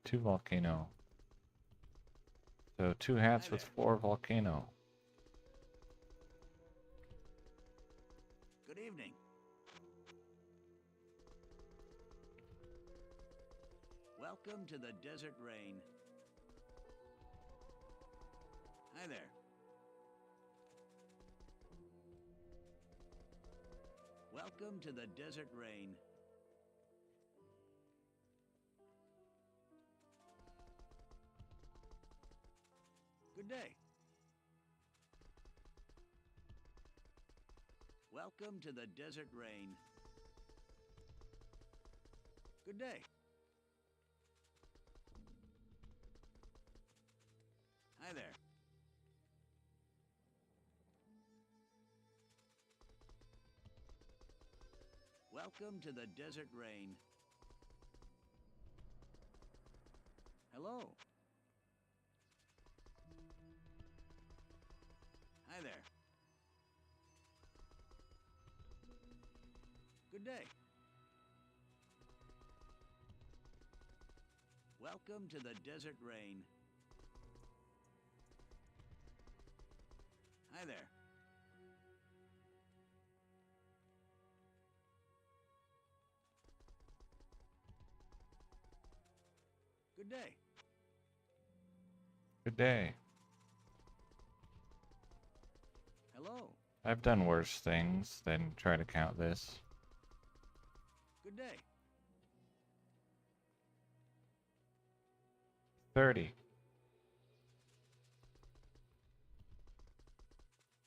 Two volcano. So two hats Hi with there. 4 volcano. Good evening. Welcome to the desert rain. Hi there. Welcome to the desert rain. Good day. Welcome to the desert rain. Good day. Hi there. Welcome to the desert rain. Hello. Hi there. Good day. Welcome to the desert rain. Hi there. Good day. Good day. Hello. I've done worse things than try to count this. Good day. 30.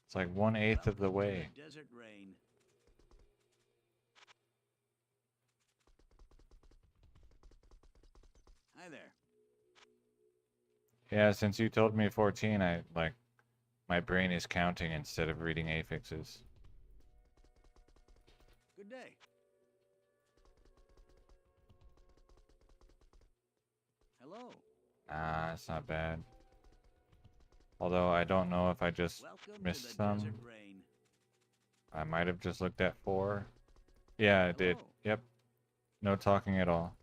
It's like 1/8 of the Welcome way. to the desert rain. Hi there. Yeah, since you told me 14, my brain is counting instead of reading affixes. Good day. Hello. Ah, it's not bad. Although I don't know if I just Welcome to missed the some. desert rain. I might have just looked at 4. Yeah, I did. Hello. Yep. No talking at all.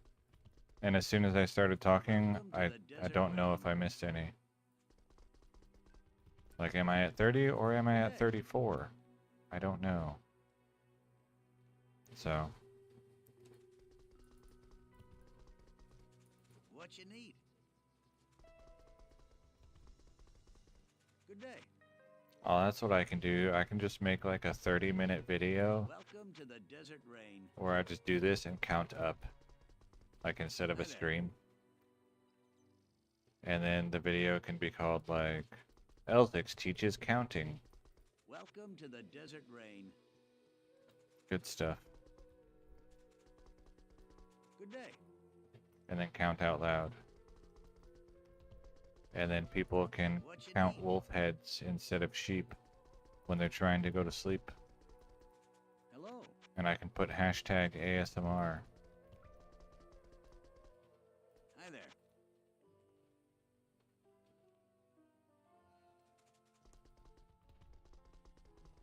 And as soon as I started talking, Welcome to I the desert don't know rain. if I missed any. Like, am I at 30 or am I Good at day. 34? I don't know. So, What you need? Good day. oh, that's what I can do. I can just make like a 30-minute video Welcome to the desert rain. where I just do this and count up, like instead of Hi a there. stream. And then the video can be called like, Elthix teaches counting. Welcome to the desert rain. Good stuff. Good day. And then count out loud. And then people can What you count need? wolf heads instead of sheep when they're trying to go to sleep. Hello. And I can put hashtag ASMR. Hi there.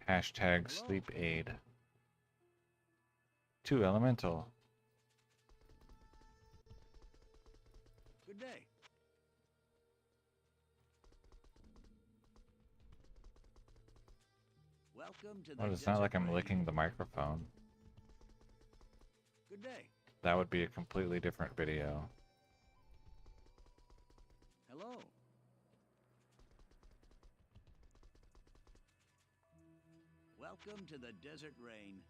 Hashtag Hello. sleep aid. 2 elemental. Good day. Welcome to the Oh, it's desert not like I'm rain. licking the microphone. Good day. That would be a completely different video. Hello. Welcome to the desert rain.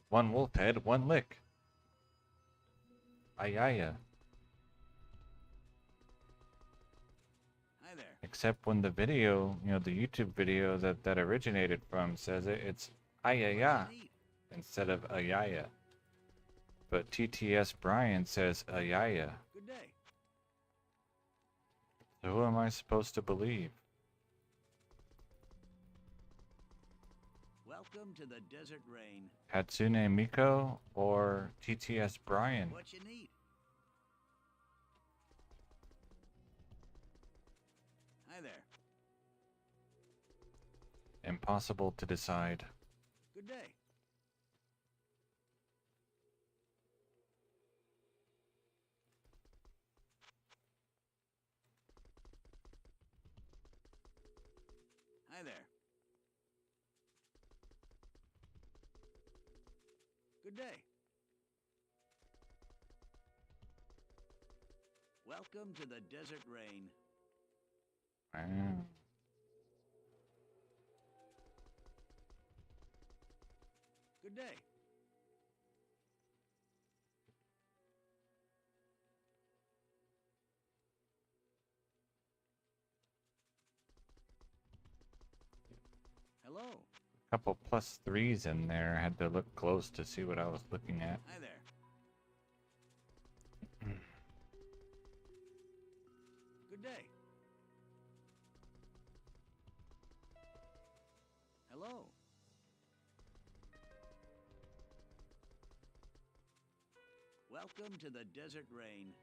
1 wolf head, 1 lick. Ayaya. Hi Hi there. Except when the video, the YouTube video that originated from says it's What ayaya you need? instead of ayaya. But TTS Brian says ayaya. Good day. So who am I supposed to believe? Welcome to the Desert Rain. Hatsune Miko or TTS Brian? What you need? Hi there. Impossible to decide. Good day. Hi there. Good day. Welcome to the Desert Rain. Ah. Good day. Hello. Couple plus threes in there. I had to look close to see what I was looking at. Hi there. Good day. Hello. Welcome to the Desert Rain.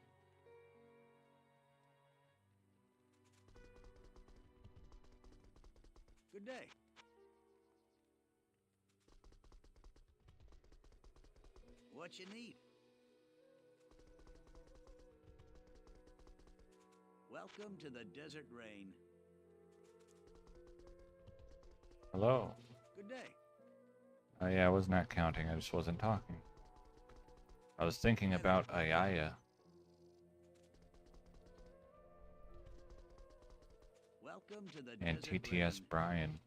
Good day. What you need? Welcome to the Desert Rain. Hello. Good day. Oh yeah, I was not counting. I just wasn't talking. I was thinking about ayaya. Welcome to the And Desert TTS Rain. Brian.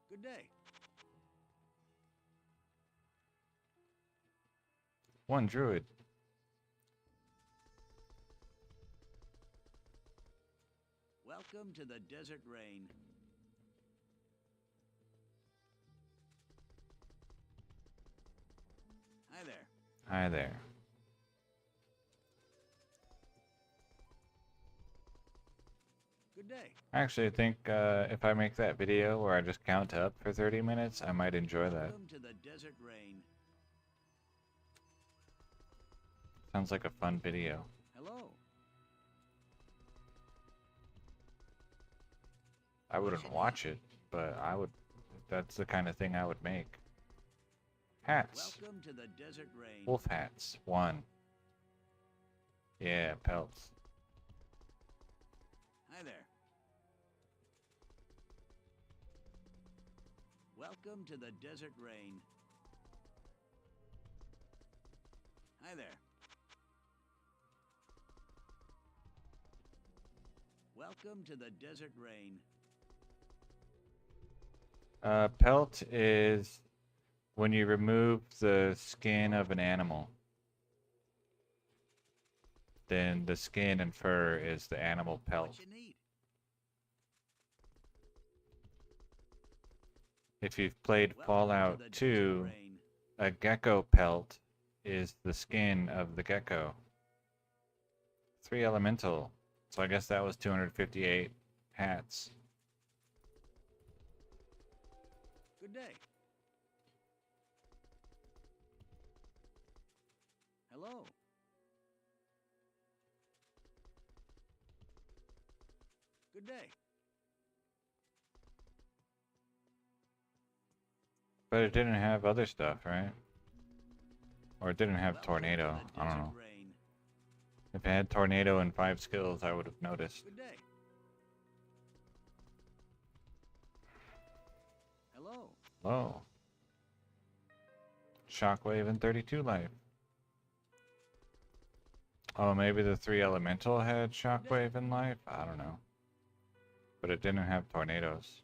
Good day. One druid. Welcome to the Desert Rain. Hi there. Hi there. Good day. Actually, I think if I make that video where I just count up for 30 minutes, I might enjoy that. Welcome to the Desert Rain. Sounds like a fun video. Hello. I wouldn't watch it, but I would. That's the kind of thing I would make. Hats. Welcome to the Desert Rain. Wolf hats. 1. Yeah, pelts. Hi there. Welcome to the Desert Rain. Hi there. Welcome to the Desert Rain. Pelt is when you remove the skin of an animal. Then the skin and fur is the animal pelt. What you need? If you've played Welcome Fallout to the 2, Desert Rain. a gecko pelt is the skin of the gecko. 3 elemental. So I guess that was 258 hats. Good day. Hello. Good day. But it didn't have other stuff, right? Or it didn't have Welcome to tornado. the I don't Desert know. Rain. If it had tornado and 5 skills, I would have noticed. Good day. Hello. Oh. Shockwave and 32 life. Oh, maybe the 3 elemental had shockwave and life? I don't know. But it didn't have tornadoes.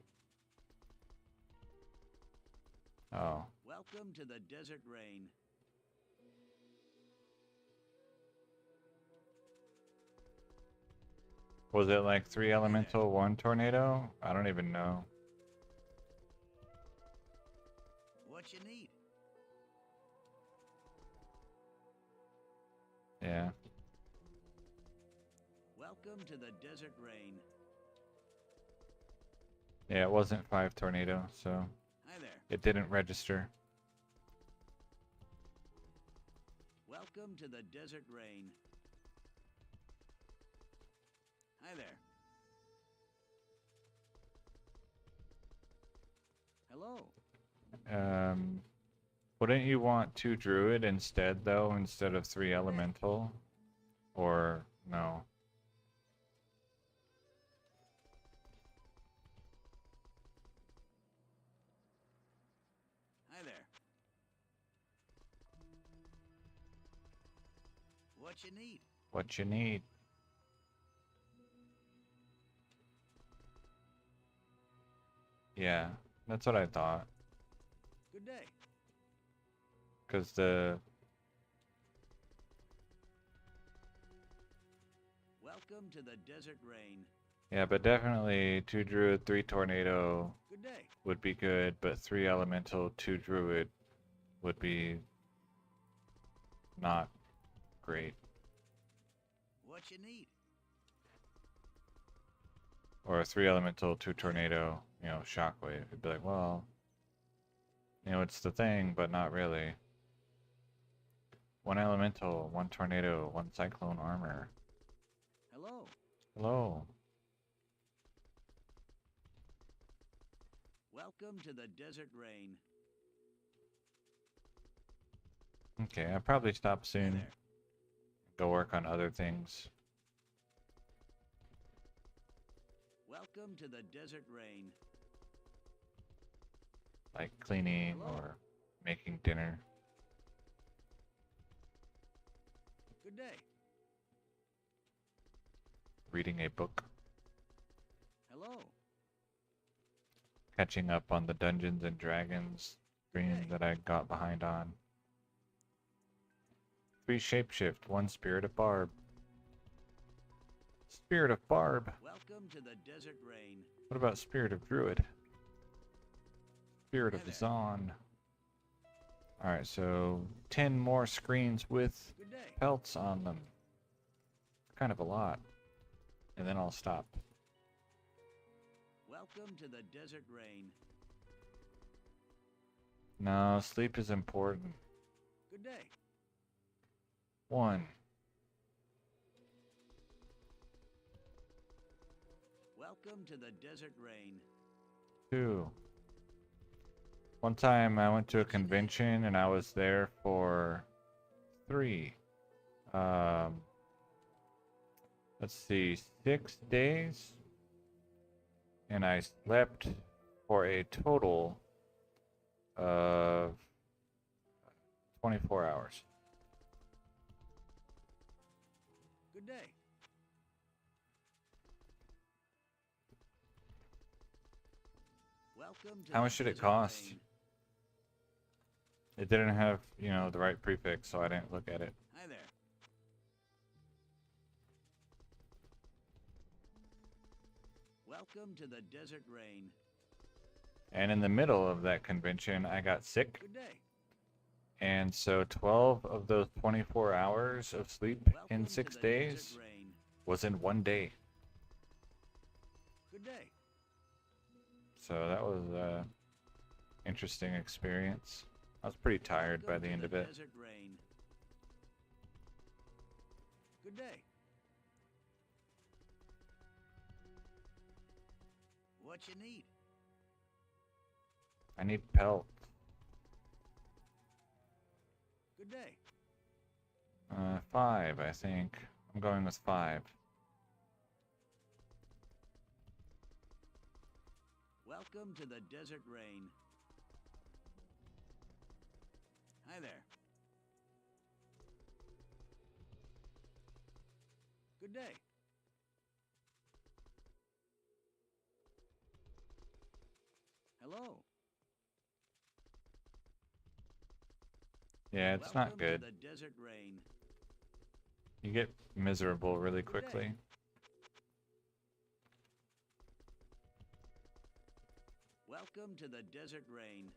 Oh. Welcome to the Desert Rain. Was it like 3 elemental, 1 tornado? I don't even know. What you need? Yeah. Welcome to the desert rain. Yeah, it wasn't 5 tornado, so Hi there. it didn't register. Welcome to the desert rain. Hi there. Hello. Wouldn't you want 2 druid instead, though, instead of 3 elemental? Or no? Hi there. What you need? What you need? Yeah, that's what I thought. Good day. Because the... Welcome to the desert rain. Yeah, but definitely 2 druid, 3 tornado Good day. would be good, but 3 elemental, 2 druid would be not great. What you need? Or 3 elemental, 2 tornado, you know, shockwave. It'd be like, well, you know, it's the thing, but not really. 1 elemental, 1 tornado, 1 cyclone armor. Hello. Hello. Welcome to the desert rain. Okay, I'll probably stop Hi soon. there. Go work on other things, Welcome to the desert rain. like cleaning Hello. or making dinner. Good day. Reading a book. Hello. Catching up on the Dungeons and Dragons stream Okay. that I got behind on. 3 shapeshift, 1 spirit of barb. Spirit of barb. Welcome to the desert rain. What about spirit of druid? Spirit Hi of there. Zon. Alright, so 10 more screens with Good day. pelts on them. Kind of a lot. And then I'll stop. Welcome to the desert rain. No, sleep is important. Good day. 1. Welcome to the desert rain. 2. One time I went to a convention and I was there for 3. Let's see, 6 days? And I slept for a total of 24 hours. Good day. Welcome to How the much did it desert cost? rain. It didn't have, you know, the right prefix, so I didn't look at it. Hi there. Welcome to the desert rain. And in the middle of that convention, I got sick. Good day. And so 12 of those 24 hours of sleep Welcome in to 6 the days desert rain. was in 1 day. Good day. So that was a interesting experience. I was pretty tired by Welcome the to end the of it. desert rain. Good day. What you need? I need pelt. Good day. 5, I think. I'm going with 5. Welcome to the desert rain. Hi there. Good day. Hello. Yeah, it's not Welcome good. to the desert rain. You get miserable really Good day. quickly. Welcome to the Desert Rain.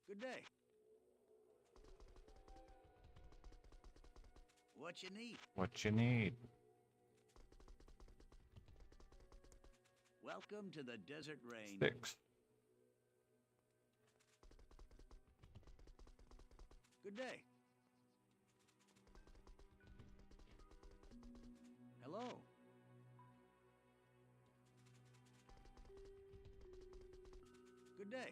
Good day. What you need? What you need? Welcome to the Desert Rain. 6. Good day. Hello. Good day.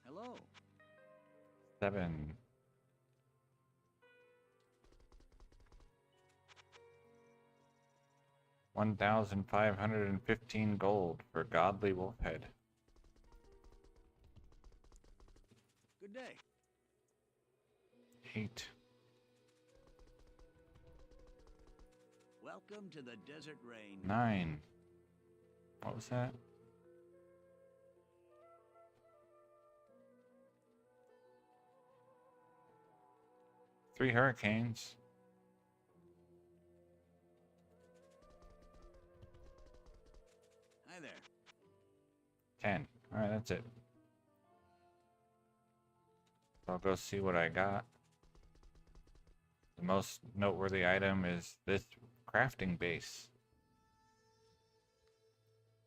Hello. 7. $1,515 gold for godly wolf head. Good day. 8. Welcome to the Desert Rain. 9. What was that? Three hurricanes. Hi there. 10. Alright, that's it. I'll go see what I got. The most noteworthy item is this crafting base.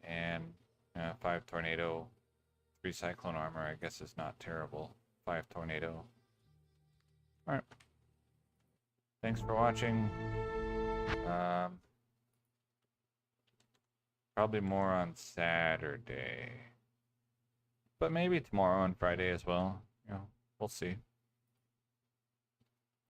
And 5 tornado, 3 cyclone armor, I guess is not terrible. 5 tornado. Alright. Thanks for watching. Probably more on Saturday. But maybe tomorrow and Friday as well. You know, we'll see.